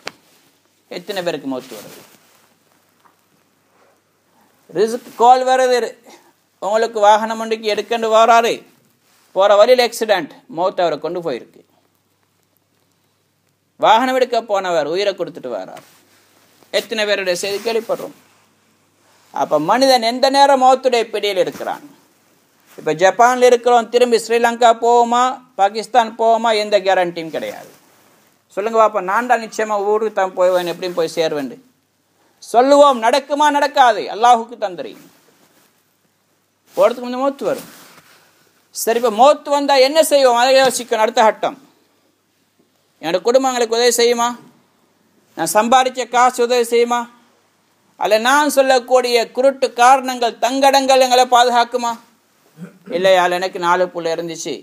எத்தனை பேருக்கு மௌத்து வருது? ரிஸ்க் கால் வருது, உங்களுக்கு வாகனம் ஒன்றுக்கு எடுக்கண்டு வராரு, போகிற வழியில் ஆக்சிடென்ட், மௌத்து அவரை கொண்டு போயிருக்கு. வாகனம் எடுக்க போனவர் உயிரை கொடுத்துட்டு வரார். எத்தனை பேருடைய செய்தி கேள்விப்படுறோம். அப்போ மனிதன் எந்த நேரம் மௌத்துடைய பிடியில் இருக்கிறான். இப்போ ஜப்பானில் இருக்கிறோம், திரும்பி ஸ்ரீலங்கா போவோமா பாகிஸ்தான் போவோமா எந்த கேரண்டியும் கிடையாது. சொல்லுங்க பாப்பா, நான் தான் நிச்சயமாக ஊருக்கு தான் போய்வேன், எப்படியும் போய் சேருவேன் சொல்லுவோம். நடக்குமா? நடக்காது, அல்லாஹுக்கு தான் தெரியும். போகிறதுக்கு முன்னே மௌத்து வரும். சரி, இப்போ மௌத்து வந்தால் என்ன செய்வோம்? அதை யோசிக்கணும். அடுத்த கட்டம், என்னோடய குடும்பங்களுக்கு உதவி செய்யுமா? நான் சம்பாதிச்ச காசு உதவி செய்யுமா? அல்ல நான் சொல்லக்கூடிய குருட்டு காரணங்கள் தங்கடங்கள் எங்களை பாதுகாக்குமா? இல்லையா, எனக்கு 4 புள்ள இருந்துச்சு,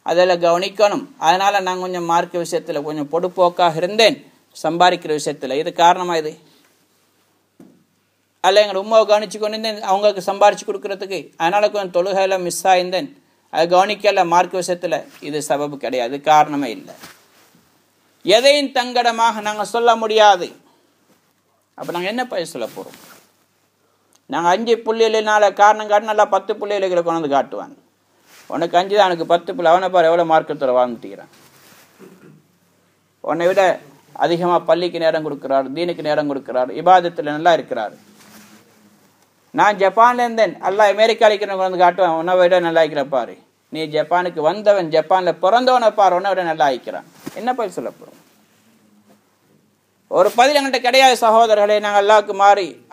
அதில் கவனிக்கணும், அதனால் நான் கொஞ்சம் மார்க்க விஷயத்தில் கொஞ்சம் பொடுப்போக்காக இருந்தேன், சம்பாதிக்கிற விஷயத்தில். இது காரணமாக இது? அல்ல எங்கள் உமாவை கவனிச்சு கொண்டு இருந்தேன், அவங்களுக்கு சம்பாரித்து கொடுக்கறதுக்கு, அதனால் கொஞ்சம் தொழுகையில் மிஸ் ஆயிருந்தேன், அது கவனிக்கல மார்க்க விஷயத்தில். இது சபபு கிடையாது, காரணமே இல்லை. எதையும் தங்கடமாக நாங்கள் சொல்ல முடியாது. அப்போ நாங்கள் என்ன பயிர் சொல்ல போகிறோம்? நாங்கள் 5 புள்ளியினால காரணம் காட்டி நல்லா 10 புள்ளிகளை கொண்டு வந்து காட்டுவாங்க. உனக்கு 5 தான், எனக்கு 10 புள்ளி, அவனை பாரு எவ்வளோ மார்க்கத்தில் வாழ்ந்துட்டுக்கிறான். உன்னை விட அதிகமாக பள்ளிக்கு நேரம் கொடுக்குறாரு, தீனுக்கு நேரம் கொடுக்குறாரு, இபாதத்தில் நல்லா இருக்கிறாரு. நான் ஜப்பான்ல இருந்தேன், எல்லாம் அமெரிக்காவில் இருக்கிறவங்க வந்து காட்டுவான், உன்னை விட நல்லா இருக்கிற பாரு. நீ ஜப்பானுக்கு வந்தவன், ஜப்பானில் பிறந்தவனை பாரு, உன்னை விட நல்லா இருக்கிறான். என்ன பயிர் சொல்ல போகிறோம்? ஒரு பதில் என்கிட்ட கிடையாது சகோதரர்களே. நாங்கள்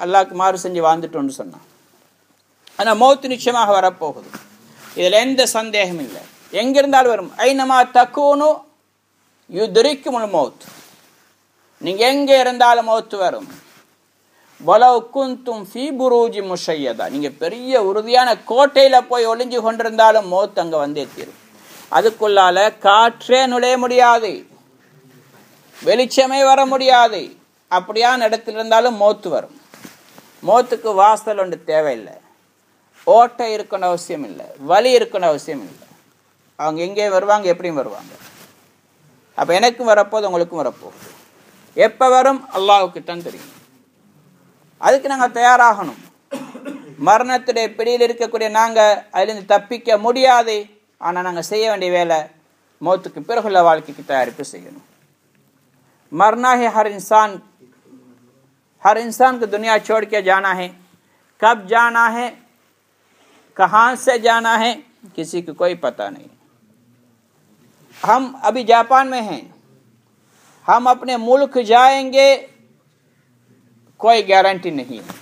அல்லாஹ்க்கு மாறு செஞ்சு வாழ்ந்துட்டோம்னு சொன்னோம். ஆனால் மௌத்து நிச்சயமாக வரப்போகுது, இதில் எந்த சந்தேகம் இல்லை. எங்கிருந்தாலும் வரும். ஐனமா தக்கூனு யுத்ரிக்குமுல் மௌத். நீங்கள் எங்கே இருந்தாலும் மௌத்து வரும். வலவ் குந்தும் ஃபீ புரூஜி முஷையதா. நீங்கள் பெரிய உறுதியான கோட்டையில் போய் ஒளிஞ்சு கொண்டிருந்தாலும் மௌத் அங்கே வந்தே தீரும். அதுக்குள்ளால காற்றே நுழைய முடியாது, வெளிச்சமே வர முடியாது. அப்படியான இடத்துல இருந்தாலும் மௌத்து வரும். மௌத்துக்கு வாசல் ஒன்று தேவையில்லை, ஓட்டை இருக்கணும் அவசியம் இல்லை, வலி இருக்கணும் அவசியம் இல்லை. அவங்க எங்கே வருவாங்க, எப்படியும் வருவாங்க. அப்போ எனக்கும் வரப்போது, உங்களுக்கும் வரப்போகுது. எப்போ வரும் அல்லாஹ்வுக்கு தான் தெரியும். அதுக்கு நாங்கள் தயாராகணும். மரணத்துடைய பிடியில் இருக்கக்கூடிய நாங்கள் அதிலிருந்து தப்பிக்க முடியாது. ஆனால் நாங்கள் செய்ய வேண்டிய வேலை மௌத்துக்கு பிறகுள்ள வாழ்க்கைக்கு தயாரிப்பு செய்யணும். मरना है हर इंसान को दुनिया छोड़ के जाना है। कब जाना है, कहाँ से जाना है, किसी को कोई पता नहीं। हम अभी जापान में हैं, हम अपने मुल्क जाएंगे, कोई गारंटी नहीं है।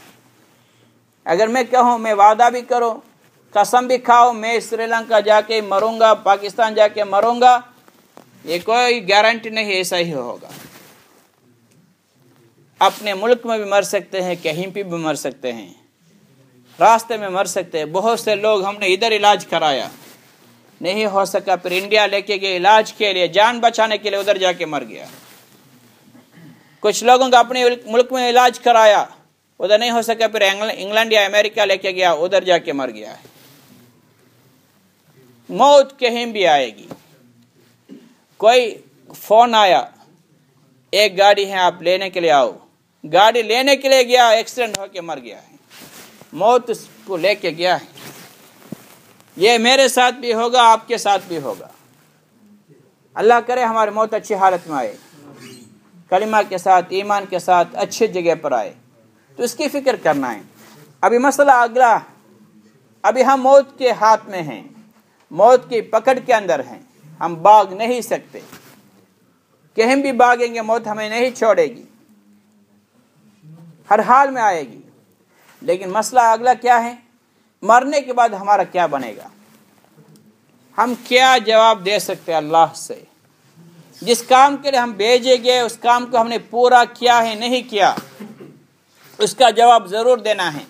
अगर मैं कहूँ, मैं वादा भी करूँ, कसम भी खाओ, मैं श्रीलंका जाके मरूंगा, पाकिस्तान जाके मरूंगा, ये कोई गारंटी नहीं ऐसा ही होगा। अपने मुल्क में भी मर सकते हैं, कहीं भी मर सकते हैं, रास्ते में मर सकते हैं। बहुत से लोग हमने इधर इलाज कराया, नहीं हो सका, फिर इंडिया लेके गए इलाज के लिए, जान बचाने के लिए उधर जाके मर गया। कुछ लोगों का अपने मुल्क में इलाज कराया, उधर नहीं हो सका, फिर इंग्लैंड या अमेरिका लेके गया, उधर जाके मर गया है। मौत कहीं भी आएगी। कोई फोन आया, एक गाड़ी है, आप लेने के लिए आओ, गाड़ी लेने के लिए गया, एक्सीडेंट होके मर गया है, मौत उसको लेके गया है। ये मेरे साथ भी होगा, आपके साथ भी होगा। अल्लाह करे हमारी मौत अच्छी हालत में आए, कलिमा के साथ, ईमान के साथ अच्छी जगह पर आए, तो इसकी फिक्र करना है। अभी मसला अगला, अभी हम मौत के हाथ में हैं, मौत की पकड़ के अंदर हैं, हम भाग नहीं सकते, कहीं भी भागेंगे मौत हमें नहीं छोड़ेगी, हर हाल में आएगी। लेकिन मसला अगला क्या है, मरने के बाद हमारा क्या बनेगा, हम क्या जवाब दे सकते हैं अल्लाह से। जिस काम के लिए हम भेजे गए उस काम को हमने पूरा किया है नहीं किया, उसका जवाब जरूर देना है।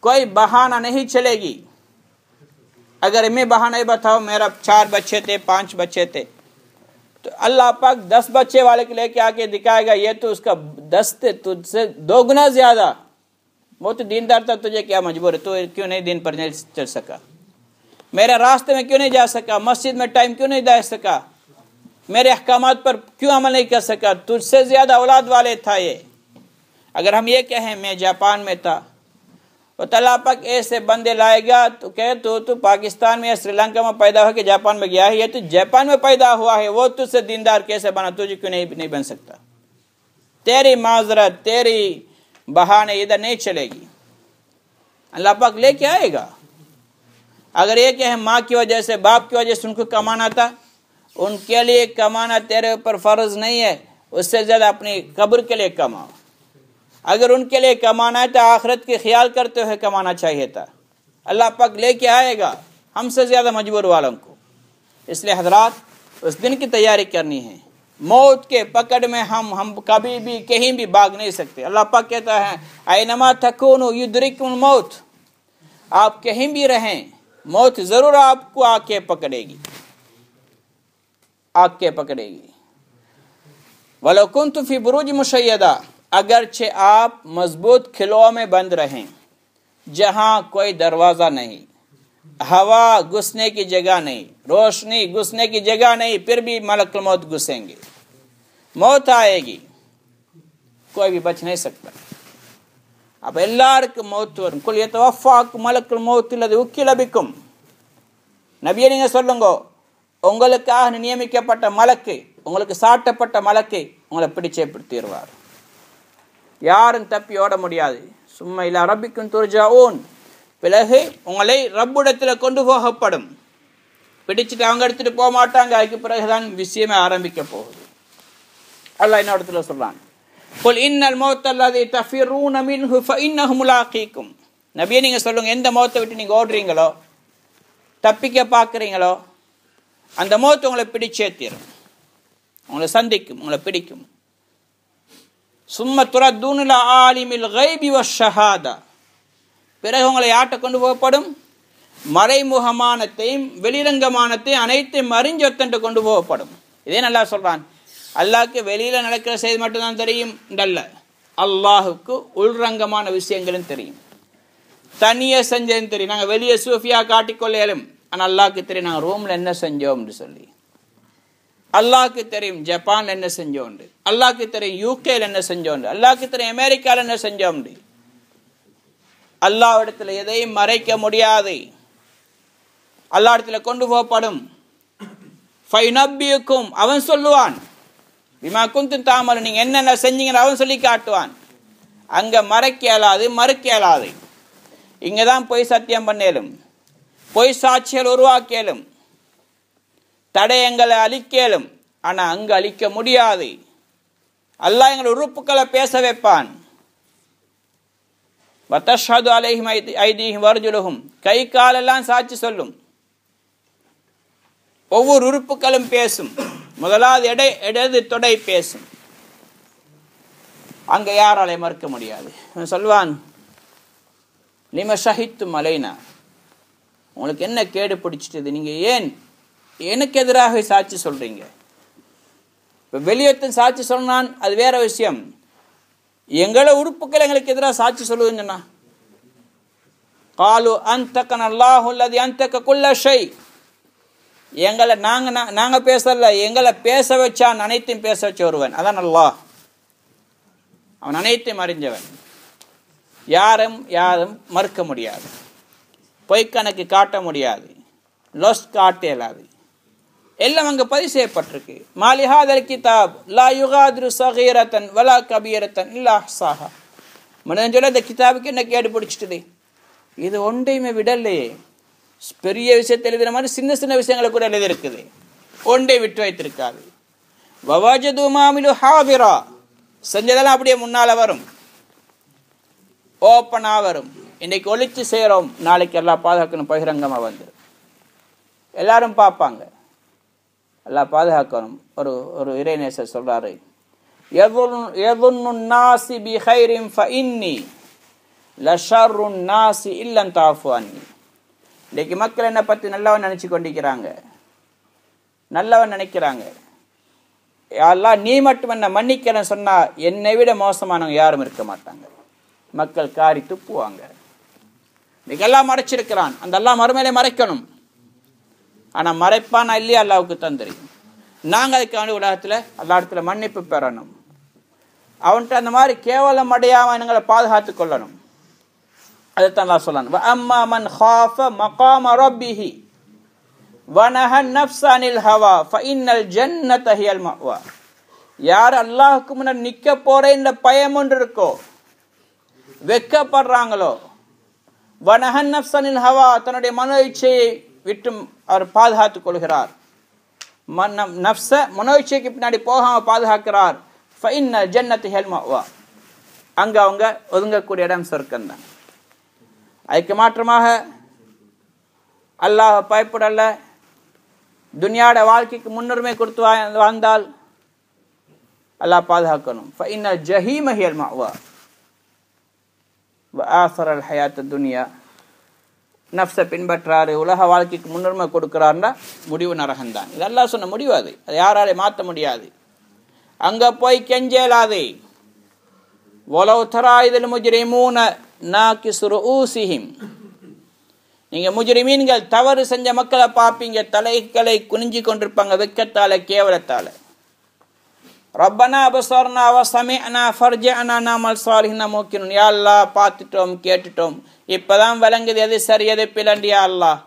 कोई बहाना नहीं चलेगी। अगर मैं बहाना ही बताओ मेरा 4 बच्चे थे, 5 बच्चे थे, तो अल्लाह पाक 10 बच्चे वाले के लेके आके दिखाएगा ये तो उसका 10 थे, तुझसे 2 गुना ज्यादा, वो तो दीनदार था, तुझे क्या मजबूर है, तो क्यों नहीं दिन पर नहीं चल सका, मेरे रास्ते में क्यों नहीं जा सका, मस्जिद में टाइम क्यों नहीं दे सका, मेरे अहकामात पर क्यों अमल नहीं कर सका, तुझसे ज्यादा औलाद वाले था ये। अगर हम ये कहें मैं जापान में था, तो अल्लाह पाक ऐसे बंदे लाएगा तो कहे तो पाकिस्तान में या श्रीलंका में पैदा होकर जापान में गया है, ये तो जापान में पैदा हुआ है, वो तुझसे दीनदार कैसे बना, तुझे क्यों नहीं बन सकता। तेरी माजरत, तेरी बहाने इधर नहीं चलेगी, अल्लाह पाक लेके आएगा। अगर ये कहे माँ की वजह से, बाप की वजह से उनको कमाना था, उनके लिए कमाना तेरे ऊपर फर्ज नहीं है, उससे ज्यादा अपनी कब्र के लिए कमाओ। अगर उनके लिए कमाना है तो आखिरत के ख्याल करते हुए कमाना चाहिए था। अल्लाह पाक लेके आएगा हमसे ज्यादा मजबूर वालों को। इसलिए हजरात उस दिन की तैयारी करनी है। मौत के पकड़ में हम कभी भी कहीं भी भाग नहीं सकते। अल्लाह पाक कहता है ऐनमा तकूनु युद्रिकुल मौत, आप कहीं भी रहें मौत जरूर आपको आके पकड़ेगी, आके पकड़ेगी। वलो कुन्तु फी बुरूज मुशय्यदा, अगरचे आप मजबूत किलों में बंद रहें जहां कोई दरवाजा नहीं, हवा घुसने की जगह नहीं, रोशनी घुसने की जगह नहीं, फिर भी मलकुल मौत घुसेंगे, मौत आएगी, कोई भी बच नहीं सकता। अब எல்லாருக்கும் மௌத் வரும். குல் யதவஃபாக்கும் மலக்குல் மௌத் அல்லது உக்கில பிக்கும், நபியே நீங்க சொல்லுங்க, உங்களுக்காக நியமிக்கப்பட்ட மலக்கு, உங்களுக்கு சாட்டப்பட்ட மலக்கு உங்களை பிடிச்சே பிடித்திடுவார், யாரும் தப்பி ஓட முடியாது. சும்மா இலா ரப்பிக்கும் துர்ஜாஊன், பிறகு உங்களை ரப்புடத்தில் கொண்டு போகப்படும், பிடிச்சிட்டு அவங்க எடுத்துட்டு போக மாட்டாங்க, அதுக்கு பிறகுதான் விஷயமே ஆரம்பிக்க போகுது. அல்லாஹ் இன்னொரு இடத்துல சொல்றான், குல் இன்னல் மௌத் அல்லதி தஃபிரூன மின்ஹு ஃபஇன்னஹு முலாகீக்கும், நபியே நீங்க சொல்லுங்க, எந்த மௌத்தை விட்டு நீங்க ஓடுறீங்களோ, தப்பிக்க பார்க்குறீங்களோ, அந்த மௌத் உங்களை பிடிச்சே தீரும், உங்களை சந்திக்கும், உங்களை பிடிக்கும். சும்ம துரத்தூன இலா ஆலிமில் கைபி வஷ்ஷஹாதா, பிறகு உங்களை யார்கிட்ட கொண்டு போகப்படும், மறைமுகமானத்தையும் வெளிரங்கமானத்தையும் அனைத்தையும் அறிஞ்சொத்தன்ட்டு கொண்டு போகப்படும். இதே நல்லா சொல்றான், அல்லாஹ்க்கு வெளியில நடக்கிற செய்தி மட்டும்தான் தெரியும் அல்ல, அல்லாஹுக்கு உள்ரங்கமான விஷயங்களும் தெரியும். தனியே செஞ்சதும் தெரியும். நாங்கள் வெளியே சூஃபியா காட்டிக்கொள்ளையிலும், ஆனால் அல்லாஹ்க்கு தெரியும் நாங்கள் ரூம்ல என்ன செஞ்சோம்னு சொல்லி. அல்லாஹ்க்கு தெரியும் ஜப்பான்ல என்ன செஞ்சோம், அல்லாஹ்க்கு தெரியும் யூகேல என்ன செஞ்சோம், அல்லாஹ்க்கு தெரியும் அமெரிக்கால என்ன செஞ்சோம். அல்லாஹ் இடத்துல எதையும் மறைக்க முடியாது, அல்லாஹ் இடத்துல கொண்டு போகப்படும். ஃபைனப்பியுக்கும், அவன் சொல்லுவான், பிமா குந்தும் தாமல், நீங்க என்னென்ன செஞ்சீங்கன்னு அவன் சொல்லி காட்டுவான். அங்க மறைக்க இயலாது, மறுக்க இயலாது. இங்கதான் பொய் சத்தியம் பண்ணேலும், பொய் சாட்சிகள் உருவாக்கியலும், தடயங்களை அழிக்கலும், ஆனா அங்க அழிக்க முடியாது. அல்லாஹ் எங்கள் உறுப்புகளை பேச வைப்பான். வதஷ்ஹது அலைஹிம் ஐதீஹிம் வர்ஜுலுஹும், கை காலெல்லாம் சாட்சி சொல்லும், ஒவ்வொரு உறுப்புகளும் பேசும். முதலாவது இடது தொடை பேசும், அங்க யாராலே மறுக்க முடியாது. சொல்வான், லிம ஷஹித்தும் அலைனா, உங்களுக்கு என்ன கேடு பிடிச்சிட்டது, நீங்க ஏன் எனக்கு எதிராக சாட்சி சொல்றீங்க. இப்ப வெளியத்தின் சாட்சி சொன்னான் அது வேற விஷயம், எங்களை உறுப்புகள் எங்களுக்கு எதிராக சாட்சி சொல்லுதுன்னு சொன்னா, காலு அன்தகன அல்லாஹு அல்லதி அன்தக குல்ல ஷை, எங்களை நாங்க பேசல, எங்களை பேச வச்சான், அனைத்தையும் பேச வச்ச ஒருவன், அதான் அல்லாஹ். அவன் அனைத்தையும் அறிஞ்சவன், யாரும் மறுக்க முடியாது, பொய்க்கணக்கு காட்ட முடியாது, லொஸ் காட்ட இயலாது. எல்லாம் அங்கே பதிவு செய்யப்பட்டிருக்கு. மாலிஹாதல் கிதாப் லா யுகாதிரு சகீரத்தன் வலா கபீரத்தன் இல்லா அஹ்சாஹா. மனிதன் சொல்ல இந்த கிதாபுக்கு என்ன கேடு பிடிச்சிட்டுது, இது ஒன்றையுமே விடலையே. பெரிய விஷயத்தை எழுதுகிற மாதிரி சின்ன சின்ன விஷயங்களை கூட எழுதியிருக்குது, ஒன்றை விட்டு வைத்திருக்காது. வவாஜது மாமிலு ஹாதிரா, செஞ்சதெல்லாம் அப்படியே முன்னால் வரும், ஓப்பனாக வரும். இன்றைக்கு ஒழிச்சு செய்கிறோம், நாளைக்கு எல்லாம் பாதுகாக்கணும், பகிரங்கமாக வந்துடும், எல்லாரும் பார்ப்பாங்க. எல்லாம் பாதுகாக்கணும். ஒரு இறைநேசர் சொல்கிறாரு, யதுன்னு நாசி பி ஹைரின் ஃபஇன்னி லஷர்ருன் நாசி இல்லன் தாஃபு அன்னி. இன்றைக்கு மக்கள் என்னை பற்றி நல்லவன் நினச்சி கொண்டிருக்கிறாங்க, நல்லவன் நினைக்கிறாங்க. யாரெல்லாம் நீ மட்டும் என்ன மன்னிக்கிறேன்னு சொன்னால் என்னை விட மோசமானவங்க யாரும் இருக்க மாட்டாங்க. மக்கள் காரி துப்புவாங்க. இன்றைக்கு எல்லாம் மறைச்சிருக்கிறான், அந்த எல்லாம் மறுமையிலே மறைக்கணும். ஆனால் மறைப்பானா இல்லையா அல்லாவுக்கு தான் தெரியும். நாங்கள் அதுக்கான உலகத்தில் எல்லா இடத்துல மன்னிப்பு பெறணும். அவன்கிட்ட அந்த மாதிரி கேவலம் அடையாமல் எங்களை பாதுகாத்து கொள்ளணும். அதைத்தான் அல்லாஹ் சொல்லணும். அம்மா மன் ஹாஃப மகாம ரப்பிஹி வனஹ நஃப்ஸ அனில் ஹவா ஃபஇன்னல் ஜன்னத ஹியல் மஅவா. யார் அல்லாஹ்வுக்கு முன்னாடி நிற்க போறேன்ற பயம் ஒன்று இருக்கோ, வெட்கப்படுறாங்களோ, வனஹ நஃப்ஸ அனில் ஹவா, தன்னுடைய மனோ இச்சையை விட்டும் அவர் பாதுகாத்துக் கொள்கிறார். நஃப்ஸ மனோ இச்சைக்கு பின்னாடி போகாமல் பாதுகாக்கிறார். ஃபஇன்னல் ஜன்னத ஹியல் மஅவா, அங்கே அவங்க ஒதுங்கக்கூடிய இடம் சொர்க்கம்தான். அதுக்கு மாற்றமாக அல்லாஹ் பயப்படல, துனியாட வாழ்க்கைக்கு முன்னுரிமை கொடுத்து வாழ்ந்தால் அல்லாஹ் பாதுகாக்கணும். ஃபஇன்னல் ஜஹீம ஹியல் மஅவா வஆஸரல் ஹயாத்த துனியா. நஃப்ஸை பின்பற்றாரு, உலக வாழ்க்கைக்கு முன்னுரிமை கொடுக்குறாருன்னா முடிவு நரகம்தான். இது அல்லாஹ் சொன்ன முடிவு, அது யாராலையும் மாற்ற முடியாது. அங்கே போய் கெஞ்சேலாதே. வலவ் தரா இதில் முஜ்ரிமூன நாகிஸு ரூஸிஹிம். நீங்கள் முஜ்ரிமீன்கள் தவறு செஞ்ச மக்களை பார்ப்பீங்க, தலைகளை குனிஞ்சு கொண்டிருப்பாங்க வெக்கத்தால, கேவலத்தால. ரப்பனா அபஸர்னா வ சமிஅனா ஃபர்ஜிஅனா நஅமல் ஸாலிஹன் மூக்கினுன். யா அல்லாஹ், பார்த்துட்டோம் கேட்டுட்டோம், இப்போதான் விளங்குது எது சரி எது பிளண்டு. யா அல்லாஹ்,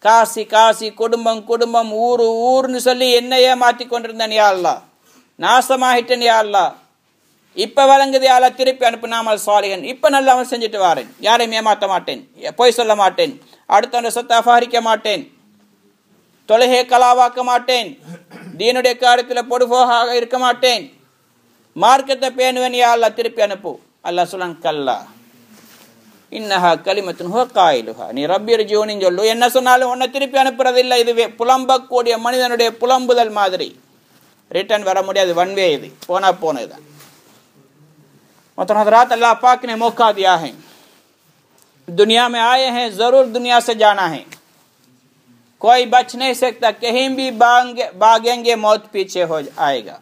காசி காசி, குடும்பம் குடும்பம், ஊர்னு சொல்லி என்னையே மாற்றி கொண்டிருந்தேன். யா அல்லாஹ், நாசமாகிட்டேன். யா அல்லாஹ், இப்போ விளங்குது. யா அல்லாஹ், திருப்பி அனுப்பு நாமல் சாலிஹன். இப்போ நல்லா அவன் செஞ்சுட்டு வாரேன், யாரையும் ஏமாற்ற மாட்டேன், பொய் சொல்ல மாட்டேன், அடுத்தவனை சொத்தை அபகரிக்க மாட்டேன், தொழுகை கலாவாக்க மாட்டேன், தீனுடைய காரியத்தில் பொடுபோகாக இருக்க மாட்டேன், மார்க்கத்தை பேணுவேன். யா அல்லாஹ், திருப்பி அனுப்பு. அல்லாஹ் சொல்லான், கல்லா இன்னஹா கலிமத்துன் ஹுவ காயிலுஹா. நீ ரப்பிர்ஜூனின்னு சொல்லு, என்ன சொன்னாலும் உன்னை திருப்பி அனுப்புறதில்லை. இது புலம்பக்கூடிய மனிதனுடைய புலம்புதல் மாதிரி, ரிட்டர்ன் வர முடியாது. வன்வே, இது போனா போனதுதான். मतलब हजरात, अल्लाह पाक ने मौका दिया है, दुनिया में आए हैं, जरूर दुनिया से जाना है, कोई बच नहीं सकता, कहीं भी भागेंगे मौत पीछे हो आएगा,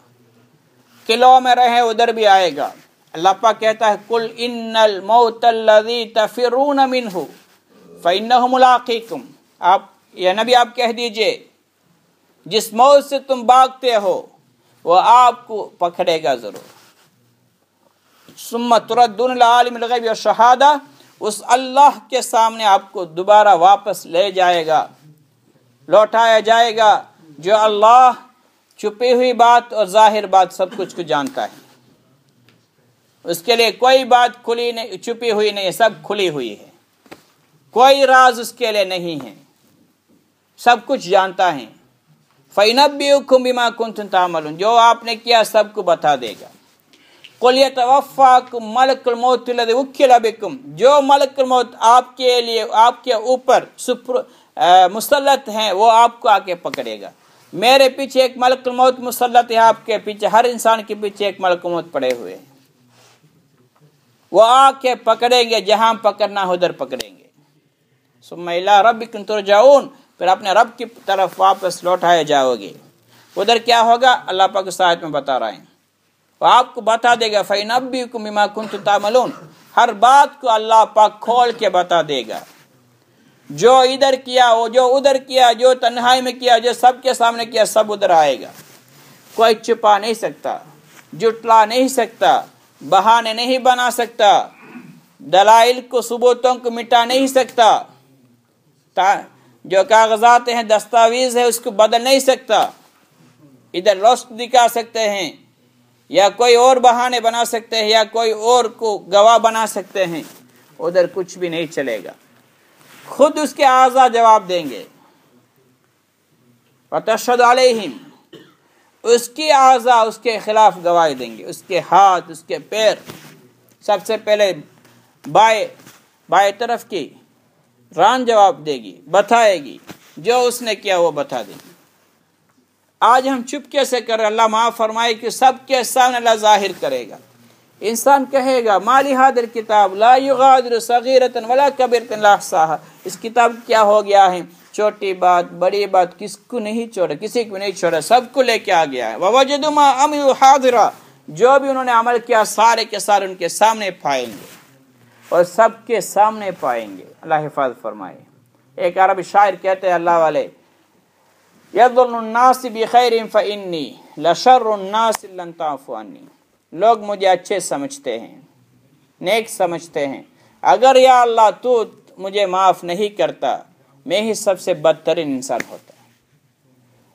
किलों में रहे उधर भी आएगा। अल्लाह पाक कहता है, कुल इन्नल मौतल्लज़ी तफिरून मिन्हु फ़इन्नहु मुलाक़ीकुम। आप या नबी, आप कह दीजिए, जिस मौत से तुम भागते हो वो आपको पकड़ेगा जरूर। सुम्मा तुरद्दून इला आलिमिल ग़ैबि व शहादा, उस अल्लाह के सामने आपको दोबारा वापस ले जाएगा, लौटाया जाएगा, जो अल्लाह छुपी हुई बात और जाहिर बात सब कुछ को जानता है। उसके लिए कोई बात खुली नहीं, छुपी हुई नहीं है, सब खुली हुई है। कोई राज उसके लिए नहीं है, सब कुछ जानता है। फ़युनब्बिउकुम बिमा कुंतुम तामलून, जो आपने किया सबको बता देगा। कुल यतवफ़्फ़ाकुम मलकुल मौत लज़ी वुक्किला बिकुम, जो मलकुल मौत आपके लिए, आपके ऊपर मुसल्लत हैं, वो आपको आके पकड़ेगा। मेरे पीछे एक मलकुल मौत मुसल्लत है, आपके पीछे, हर इंसान के पीछे एक मलकुल मौत पड़े हुए हैं, वो आके पकड़ेंगे, जहां पकड़ना उधर पकड़ेंगे। सुम्मा इला रब्बिकुम तुरजाऊन, फिर अपने रब की तरफ वापस लौटाए जाओगे। उधर क्या होगा, अल्लाह पाक इस आयत में बता रहे हैं, वो आपको बता देगा। फ़युनब्बिउकुम बिमा कुंतुम तामलून, हर बात को अल्लाह पाक खोल के बता देगा। जो इधर किया, वो जो उधर किया, जो तन्हाई में किया, जो सबके सामने किया, सब उधर आएगा। कोई छुपा नहीं सकता, जुटला नहीं सकता, बहाने नहीं बना सकता, दलाइल को, सबूतों को मिटा नहीं सकता। جو کاغذات ہیں دستاویز ہے اس کو بدل نہیں سکتا. ادھر لوسٹ دکھا سکتے ہیں یا کوئی اور بہانے بنا سکتے ہیں یا کوئی اور کو گواہ بنا سکتے ہیں, ادھر کچھ بھی نہیں چلے گا. خود اس کے اعضاء جواب دیں گے. وَتَشْهَدُ عَلَيْهِمْ, اس کی اعضاء اس کے خلاف گواہی دیں گے. اس کے ہاتھ, اس کے پیر, سب سے پہلے بائیں طرف کی ران جواب دے گی, بتائے گی, جو اس نے کیا وہ بتا دے گی. آج ہم چپ کیسے کر رہے؟ اللہ معاف فرمائے کہ سب کے سامنے اللہ ظاہر کرے گا. انسان کہے گا مالی ہادر کتاب لا یغادر صغیرۃ ولا کبیرۃ الا احصاها, اس کتاب کیا ہو گیا ہے, چھوٹی بات بڑی بات کس کو نہیں چھوڑا, کسی کو نہیں چھوڑا, سب کو لے کے آ گیا ہے. ووجدوا ما عملوا حاضرا, جو بھی انہوں نے عمل کیا سارے کے سارے ان کے سامنے پائیں گے اور سب کے سامنے پائیں گے. اللہ حفاظت فرمائے. ایک عربی شاعر کہتے ہیں اللہ والے, یظن الناس بخیر فانی لشر الناس لن تعفو عنی, لوگ مجھے اچھے سمجھتے ہیں, نیک سمجھتے ہیں, اگر یا اللہ تو مجھے معاف نہیں کرتا میں ہی سب سے بدترین انسان ہوتا.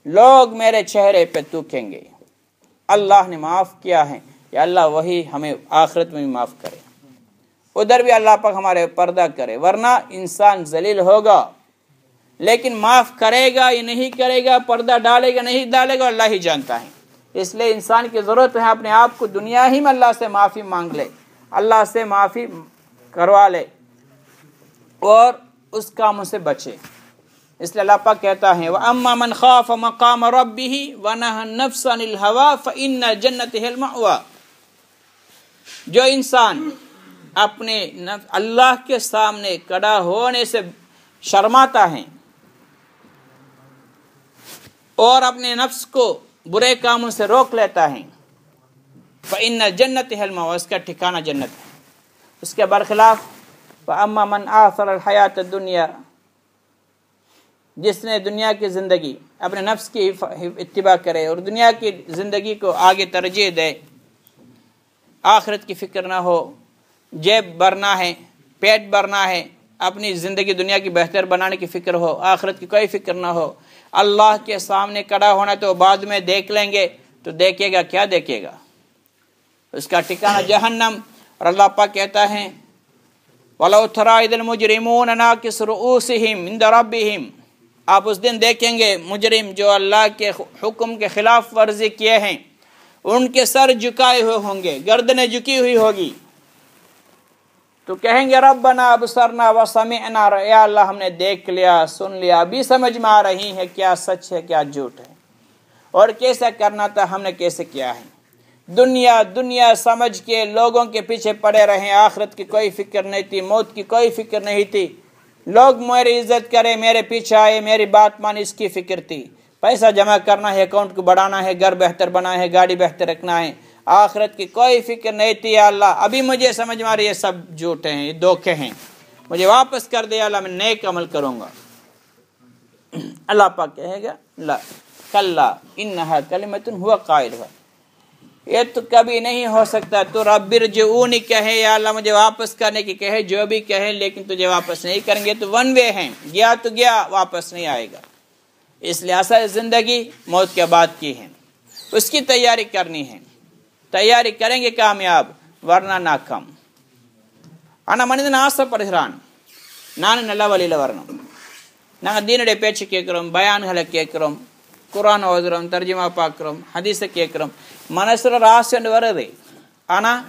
لوگ میرے چہرے پہ تھوکیں گے. اللہ نے معاف کیا ہے, یا اللہ وہی ہمیں آخرت میں بھی معاف کرے, ادھر بھی اللہ پاک ہمارے پردہ کرے. ورنہ انسان ذلیل ہوگا لیکن معاف کرے گا یا نہیں کرے گا, پردہ ڈالے گا نہیں ڈالے گا, اللہ ہی جانتا ہے. اس لیے انسان کی ضرورت ہے اپنے آپ کو دنیا ہی میں اللہ سے معافی مانگ لے, اللہ سے معافی کروا لے اور اس کاموں سے بچے. اس لیے اللہ پاک کہتا ہے وَأَمَّا مَنْ خَافَ مَقَامَ رَبِّهِ وَنَهَى النَّفْسَ عَنِ الْهَوَىٰ فَإِنَّ الْجَنَّةَ هِيَ الْمَأْوَىٰ, جو انسان اپنے اللہ کے سامنے کھڑا ہونے سے شرماتا ہے اور اپنے نفس کو برے کاموں سے روک لیتا ہے, فَإِنَّ الْجَنَّةَ هِيَ الْمَأْوَىٰ, اس کا ٹھکانہ جنت ہے. اس کے برخلاف وَأَمَّا مَنْ آثَرَ الْحَيَاةَ الدُّنْيَا, جس نے دنیا کی زندگی اپنے نفس کی اتباع کرے اور دنیا کی زندگی کو آگے ترجیح دے, آخرت کی فکر نہ ہو, جیب بھرنا ہے, پیٹ بھرنا ہے, اپنی زندگی دنیا کی بہتر بنانے کی فکر ہو, آخرت کی کوئی فکر نہ ہو, اللہ کے سامنے کھڑا ہونا تو بعد میں دیکھ لیں گے, تو دیکھے گا کیا دیکھے گا, اس کا ٹھکانہ جہنم. اور اللہ پاک کہتا ہے وَلَوْ تَرَىٰ إِذِ الْمُجْرِمُونَ نَاكِسُو رُءُوسِهِمْ عِندَ رَبِّهِمْ, آپ اس دن دیکھیں گے مجرم جو اللہ کے حکم کے خلاف ورزی کیے ہیں, ان کے سر جھکائے ہوئے ہوں گے, گردنیں جھکی ہوئی ہوگی, تو کہیں گے ربنا ابصرنا وسمعنا, یا اللہ ہم نے دیکھ لیا سن لیا, ابھی سمجھ میں آ رہی ہے کیا سچ ہے کیا جھوٹ ہے, اور کیسا کرنا تھا ہم نے کیسے کیا ہے. دنیا سمجھ کے لوگوں کے پیچھے پڑے رہے, آخرت کی کوئی فکر نہیں تھی, موت کی کوئی فکر نہیں تھی. لوگ میری عزت کرے, میرے پیچھے آئے, میری بات مانی, اس کی فکر تھی. پیسہ جمع کرنا ہے, اکاؤنٹ کو بڑھانا ہے, گھر بہتر بنانا ہے, گاڑی بہتر رکھنا ہے, آخرت کی کوئی فکر نہیں تھی. یا اللہ ابھی مجھے سمجھ میں آ رہی ہے یہ سب جھوٹے ہیں, یہ دھوکے ہیں, مجھے واپس کر دے, اللہ میں نیک عمل کروں گا. اللہ پاک کہے گا لا کلا انہا کلمۃ ہوا قائلھا, یہ تو کبھی نہیں ہو سکتا. تو رب ارجعونی کہے, یا اللہ مجھے واپس کرنے کی کہے, جو بھی کہے, لیکن تجھے واپس نہیں کریں گے. تو ون وے ہیں, گیا تو گیا, واپس نہیں آئے گا. اس لیے اصل زندگی موت کے بعد کی ہے, اس کی تیاری کرنی ہے. تیاری کریں گے کامیاب, ورنہ ناکام. آنا மனிதன் ஆசைப்படுகிறான், நான் நல்ல வழியில் வரணும், நாங்கள் தீனுடைய பேச்சு கேட்குறோம், பயான்களை கேட்குறோம், குர்ஆன் ஓதுறோம், தர்ஜுமா பார்க்குறோம், ஹதீஸை கேட்குறோம், மனசுல ராசின்னு வருது. ஆனால்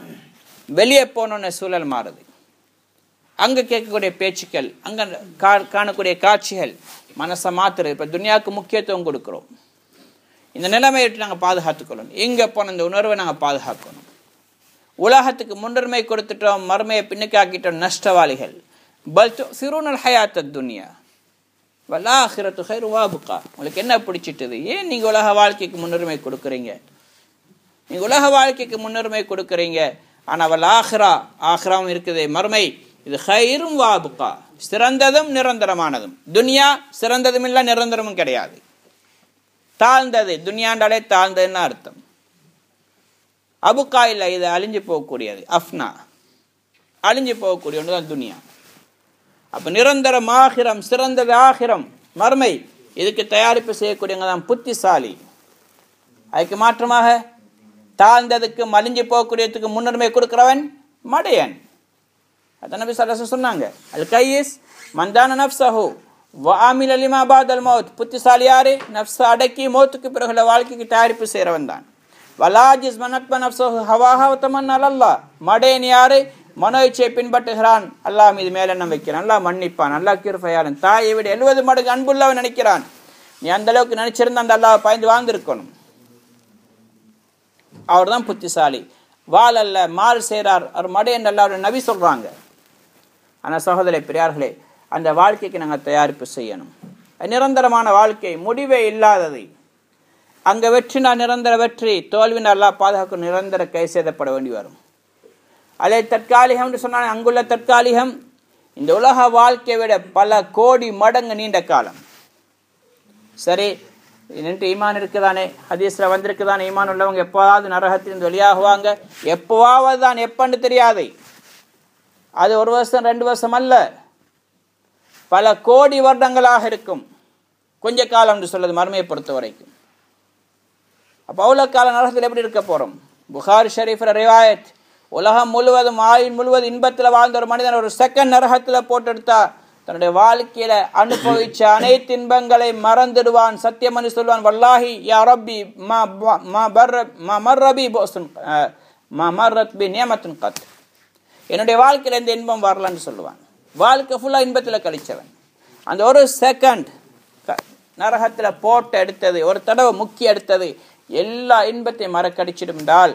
வெளியே போனோன்னு சூழல் மாறுது. அங்கே கேட்கக்கூடிய பேச்சுக்கள், அங்கே காணக்கூடிய காட்சிகள் மனசை மாற்றுறது. இப்போ துனியாவுக்கு முக்கியத்துவம் கொடுக்குறோம். இந்த நிலைமையை விட்டு நாங்கள் பாதுகாத்துக்கொள்ளணும். இங்கே போன இந்த உணர்வை நாங்கள் பாதுகாக்கணும். உலகத்துக்கு முன்னுரிமை கொடுத்துட்டோம், மறுமையை பின்னுக்காக்கிட்டோம், நஷ்டவாளிகள். பல் துஸிரூனல் ஹயாத்தத் துன்யா வல் ஆখিরাத்து கைரு வஅப்கா. உங்களுக்கு என்ன பிடிச்சிட்டது? ஏன் நீங்கள் உலக வாழ்க்கைக்கு முன்னுரிமை கொடுக்குறீங்க? நீங்கள் உலக வாழ்க்கைக்கு முன்னுரிமை கொடுக்குறீங்க, ஆனால் வல் ஆখিরা, ஆখিরাவும் இருக்குது, மறுமை, இது கைரும் வஅப்கா, சிறந்ததும் நிரந்தரமானதும். துனியா சிறந்ததும் இல்லை, நிரந்தரமும் கிடையாது, தாழ்ந்தது. துனியாண்டாலே தாழ்ந்ததுன்னு அர்த்தம். அபுக்கா இல்லை, இது அழிஞ்சு போகக்கூடியது. அஃப்னா, அழிஞ்சு போகக்கூடிய ஒன்று தான் துனியா. அப்போ நிரந்தரம் ஆகிரம், சிறந்தது ஆகிரம். மறுமை. இதுக்கு தயாரிப்பு செய்யக்கூடியவங்க தான் புத்திசாலி. அதுக்கு மாற்றமாக தாழ்ந்ததுக்கு மலிஞ்சு போகக்கூடியதுக்கு முன்னுரிமை கொடுக்கிறவன் மடையன். அதான் நபி ஸல்லல்லாஹு அலைஹி வஸல்லம் சொன்னாங்க, அல் கைஸ் மந்தான நஃப்ஸஹு வ ஆமில லிமா பஅதல் மௌத். புத்திசாலி யாரு? நஃப்ஸ அடக்கி மௌத்துக்கு பிறகு வாழ்க்கைக்கு தயாரிப்பு செய்றவன் தான். வலாஜிஸ் மனத்ப நஃப்ஸஹு ஹவாஹா வ தமன்னா அலல்லாஹ். மடையன் யாரு? மனோ இச்சையை பின்பற்றுகிறான், அல்லாஹ் மீது மேலெண்ணம் வைக்கிறான், அல்லாஹ் மன்னிப்பான், அல்லாஹ் கிருபையாளன், தாயை விட 70 மடங்கு அன்புள்ளவன் நினைக்கிறான். நீ அந்த அளவுக்கு நினைச்சிருந்தா அந்த அல்லாஹ் பயந்து வாழ்ந்திருக்கணும். அவர் தான் புத்திசாலி. வால் அல்ல மால் செய்கிறார் அவர் மடையன் அல்லாஹ்வுடைய நபி சொல்றாங்க. ஆனால் சகோதர பெரியார்களே, அந்த வாழ்க்கைக்கு நாங்கள் தயாரிப்பு செய்யணும். நிரந்தரமான வாழ்க்கை, முடிவே இல்லாதது. அங்கே வெற்றினா நிரந்தர வெற்றி, தோல்வினா அல்லாஹ் பாதுகாக்கும் நிரந்தர கை சேதப்பட வேண்டி வரும். அதை தற்காலிகம் சொன்னாங்க. அங்குள்ள தற்காலிகம் இந்த உலக வாழ்க்கையை விட பல கோடி மடங்கு நீண்ட காலம். சரி, நின்று ஈமான் இருக்குதானே, ஹதீஸ்ல வந்திருக்குதானே, ஈமான் உள்ளவங்க எப்போவாவது நரகத்திலிருந்து வெளியாகுவாங்க. எப்போவாவது தான், எப்பன்னு தெரியாது. அது 1 வருஷம் 2 வருஷம் அல்ல, பல கோடி வருடங்களாக இருக்கும். கொஞ்ச காலம் என்று சொல்றது மறுமையை பொறுத்த வரைக்கும். அப்போ அவ்வளோ கால நரகத்தில் எப்படி இருக்க போறோம்? புகாரி ஷரீஃப்ல ரிவாயத், உலகம் முழுவதும் ஆயுள் முழுவதும் இன்பத்தில் வாழ்ந்த ஒரு மனிதன் ஒரு செகண்ட் நரகத்தில் போட்டெடுத்தா தன்னுடைய வாழ்க்கையில அனுபவிச்ச அனைத்து இன்பங்களை மறந்துடுவான். சத்தியமணி சொல்வான், வல்லாஹி யா ரப்பி நியமத்துன் கத். என்னுடைய வாழ்க்கையில இந்த இன்பம் வரலன்னு சொல்லுவான். வாழ்க்கை ஃபுல்லா இன்பத்துல கழிச்சவன் அந்த ஒரு செகண்ட் நரகத்தில் போட்டு எடுத்தது, ஒரு தடவை முக்கி எடுத்தது எல்லா இன்பத்தையும் மறக்கடிச்சிடும் என்றால்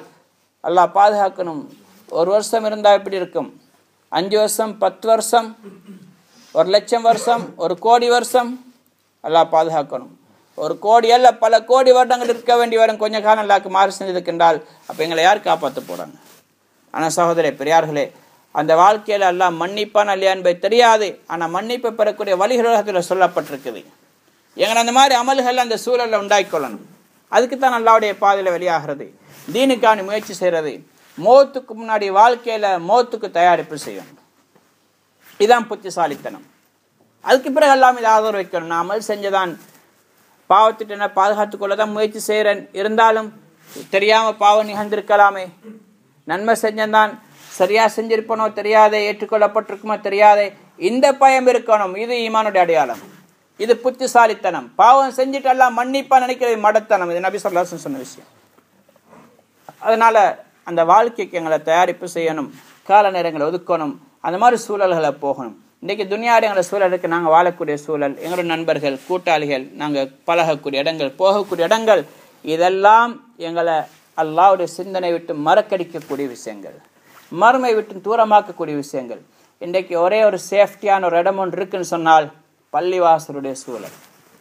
அல்லாஹ் பாதுகாக்கணும். 1 வருஷம் இருந்தால் எப்படி இருக்கும்? 5 வருஷம், 10 வருஷம், 1,00,000 வருஷம், 1 கோடி வருஷம், அல்லாஹ் பாதுகாக்கணும். 1 கோடி அல்ல, பல கோடி வருடங்கள் இருக்க வேண்டி வரும். கொஞ்ச காலம் அல்லாஹ்க்கு மாறு செஞ்சிருக்கின்றால் அப்போ எங்களை யார் காப்பாற்ற போறாங்க? ஆனால் சகோதரே பெரியார்களே, அந்த வாழ்க்கையில் அல்லாஹ் மன்னிப்பான் அல்லையா என்பது தெரியாது. ஆனால் மன்னிப்பை பெறக்கூடிய வழிகள் சொல்லப்பட்டிருக்குது. எங்களை அந்த மாதிரி அமல்கள் அந்த சூழலில் உண்டாக்கிக்கொள்ளணும். அதுக்கு தான் அல்லாஹ்வுடைய பாதையில் வெளியாகிறது, தீனுக்கான முயற்சி செய்கிறது. மௌத்துக்கு முன்னாடி வாழ்க்கையில் மௌத்துக்கு தயாரிப்பு செய்யணும். இதுதான் புத்திசாலித்தனம். அதுக்கு பிறகு அல்லாஹ் மீது ஆதரவு வைக்கணும். நான் அமல் செஞ்சதான் பாவத்திட்ட பாதுகாத்து கொள்ள தான் முயற்சி செய்கிறேன், இருந்தாலும் தெரியாமல் பாவம் நிகழ்ந்திருக்கலாமே, நன்மை செஞ்சதான் சரியா செஞ்சிருப்பனோ தெரியாதே, ஏற்றுக்கொள்ளப்பட்டிருக்குமோ தெரியாதே, இந்த பயம் இருக்கணும். இது ஈமானுடைய அடையாளம், இது புத்திசாலித்தனம். பாவம் செஞ்சுட்டு எல்லாம் மன்னிப்பா நினைக்கிறது மடத்தனம். இது நபி ஸல்லல்லாஹு அலைஹி வஸல்லம் சொன்ன விஷயம். அதனால அந்த வாழ்க்கைக்கு எங்களை தயாரிப்பு செய்யணும், கால நேரங்களை ஒதுக்கணும், அந்த மாதிரி சூழல்களை போகணும். இன்றைக்கு துனியாவில் எங்களை சூழலுக்கு நாங்கள் வாழக்கூடிய சூழல், எங்களுடைய நண்பர்கள், கூட்டாளிகள், நாங்கள் பழகக்கூடிய இடங்கள், போகக்கூடிய இடங்கள், இதெல்லாம் எங்களை அல்லாஹ்வுடைய சிந்தனை விட்டு மறக்கடிக்கக்கூடிய விஷயங்கள், மறுமை விட்டு தூரமாக்கக்கூடிய விஷயங்கள். இன்றைக்கு ஒரே ஒரு சேஃப்டியான ஒரு இடம் ஒன்று இருக்குன்னு சொன்னால் பள்ளிவாசலுடைய சூழல்,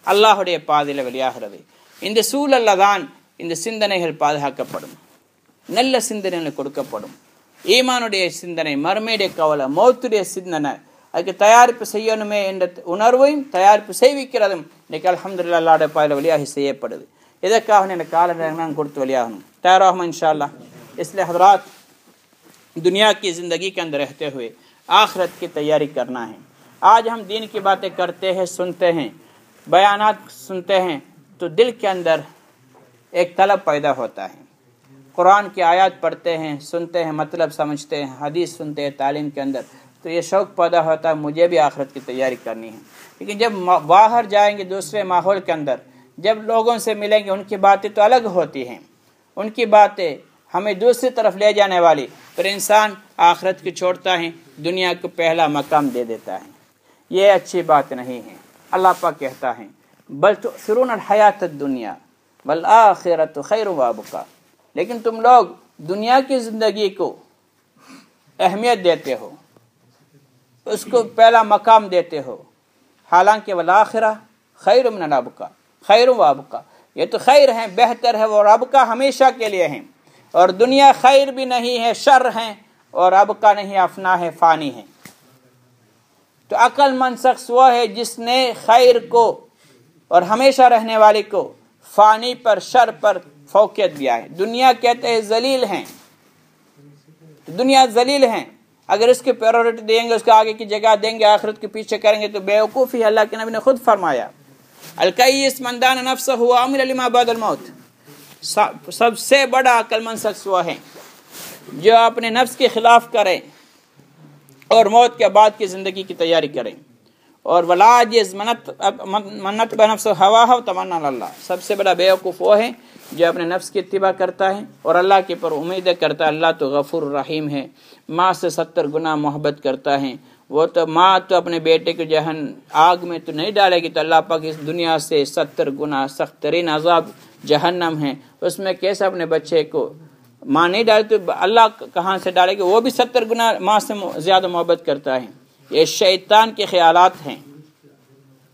அல்லாஹுடைய பாதையில் வெளியாகிறது. இந்த சூழலில் தான் இந்த சிந்தனைகள் பாதுகாக்கப்படும், நல்ல சிந்தனைகள் கொடுக்கப்படும். ஈமானுடைய சிந்தனை, மறுமையுடைய கவலை, மௌத்துடைய சிந்தனை, அதுக்கு தயாரிப்பு செய்யணுமே என்ற உணர்வையும் தயாரிப்பு செய்விக்கிறதும் இன்றைக்கு அல்ஹம்துலில்லாஹ் அல்லாஹ்வுடைய பாதையில் வெளியாகி செய்யப்படுது. இதற்காக எனக்கு கால நேரம் கொடுத்து வெளியாகணும். तैयार इंशाअल्लाह। इसलिए हज़रात दुनिया की ज़िंदगी के अंदर रहते हुए आखिरत की तैयारी करना है। आज हम दीन की बातें करते हैं, सुनते हैं, बयानात सुनते हैं, तो दिल के अंदर एक तलब पैदा होता है। कुरान की आयत पढ़ते हैं, सुनते हैं, मतलब समझते हैं, हदीस सुनते हैं तालीम के अंदर, तो ये शौक़ पैदा होता है मुझे भी आखिरत की तैयारी करनी है। लेकिन जब बाहर जाएंगे दूसरे माहौल के अंदर, जब लोगों से मिलेंगे, उनकी बातें तो अलग होती हैं, उनकी बातें हमें दूसरी तरफ ले जाने वाली, फिर इंसान आखिरत की छोड़ता है, दुनिया को पहला मकाम दे देता है। ये अच्छी बात नहीं है। अल्लाह पाक कहता है बल तुसिरून अल हयात दुनिया वल आखिरतु खैरु व अबका, लेकिन तुम लोग दुनिया की ज़िंदगी को अहमियत देते हो, उसको पहला मकाम देते हो, हालांकि वल आखिरा खैरु मिनल अबका, खैरु व अबका, ये तो खैर है, बेहतर है, और अबका हमेशा के लिए है, और दुनिया खैर भी नहीं है, शर है, और अबका नहीं, अफना है, फानी है। तो अक्लमंद शख्स वह है जिसने खैर को और हमेशा रहने वाले को फानी पर, शर पर फौकियत दिया है। दुनिया कहते हैं जलील हैं, तो दुनिया जलील हैं, अगर इसकी प्रायोरिटी देंगे, उसके आगे की जगह देंगे, आखिरत के पीछे करेंगे तो बेवकूफ़ी। अल्लाह के नबी ने खुद फरमाया الکیس من دان نفسہ وعمل لما بعد الموت، سب سے بڑا عقل مند شخص وہ ہے جو اپنے نفس کے خلاف کرے اور موت کے بعد کی زندگی کی تیاری کریں. اور ولا عاجز منت بنفس ہوا ہو تمنا اللہ، سب سے بڑا بیوقوف وہ ہے جو اپنے نفس کی اتباع کرتا ہے اور اللہ کے پر امید کرتا ہے. اللہ تو غفور رحیم ہے، ماں سے 70 گنا محبت کرتا ہے. وہ تو ماں تو اپنے بیٹے کو جہن آگ میں تو نہیں ڈالے گی، تو اللہ پاک اس دنیا سے 70 گنا سخت ترین عذاب جہنم ہے، اس میں کیسے اپنے بچے کو ماں نہیں ڈالے تو اللہ کہاں سے ڈالے گی؟ وہ بھی 70 گنا ماں سے زیادہ محبت کرتا ہے. یہ شیطان کے خیالات ہیں،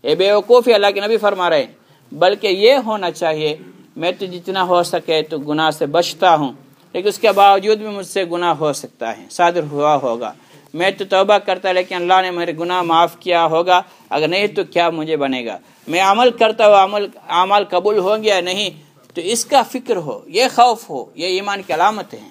یہ بیوقوفی اللہ کے نبی فرما رہے ہیں. بلکہ یہ ہونا چاہیے میں تو جتنا ہو سکے تو گناہ سے بچتا ہوں، لیکن اس کے باوجود بھی مجھ سے گناہ ہو سکتا ہے، صادر ہوا ہوگا. میں تو توبہ کرتا لیکن اللہ نے میرے گناہ معاف کیا ہوگا، اگر نہیں تو کیا مجھے بنے گا. میں عمل کرتا ہوں، اعمال قبول ہوں گے یا نہیں، تو اس کا فکر ہو، یہ خوف ہو، یہ ایمان کی علامت ہیں.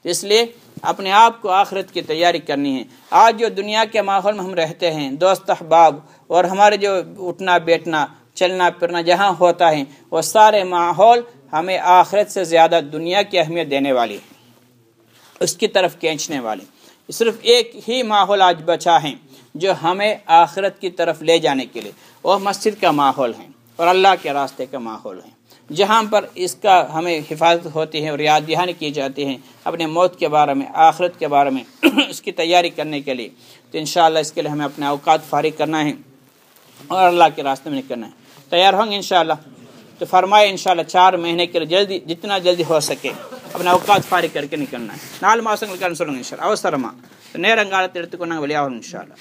اس لیے اپنے آپ کو آخرت کی تیاری کرنی ہے. آج جو دنیا کے ماحول میں ہم رہتے ہیں، دوست احباب اور ہمارے جو اٹھنا بیٹھنا چلنا پھرنا جہاں ہوتا ہے، وہ سارے ماحول ہمیں آخرت سے زیادہ دنیا کی اہمیت دینے والی ہے، اس کی طرف کھینچنے والی. صرف ایک ہی ماحول آج بچا ہے جو ہمیں آخرت کی طرف لے جانے کے لیے، وہ مسجد کا ماحول ہے اور اللہ کے راستے کا ماحول ہے، جہاں پر اس کا ہمیں حفاظت ہوتی ہے اور یاد دہانی کی جاتی ہے اپنے موت کے بارے میں، آخرت کے بارے میں اس کی تیاری کرنے کے لیے. تو انشاءاللہ اس کے لیے ہمیں اپنے اوقات فارغ کرنا ہے اور اللہ کے راستے میں نکلنا ہے. تیار ہوں گے انشاءاللہ؟ تو فرمائے انشاءاللہ 4 مہینے کے لیے جتنا جلدی ہو سکے اپنے اوقات فارغ کر کے نکلنا ہے. 4 మాసங்கள் కన్సల్టింగ్ ఇన్షాల్లా అవసరమా నేరంగాల తిడుతుకున్నాక వెళ్ళి ఇంషాల్లా.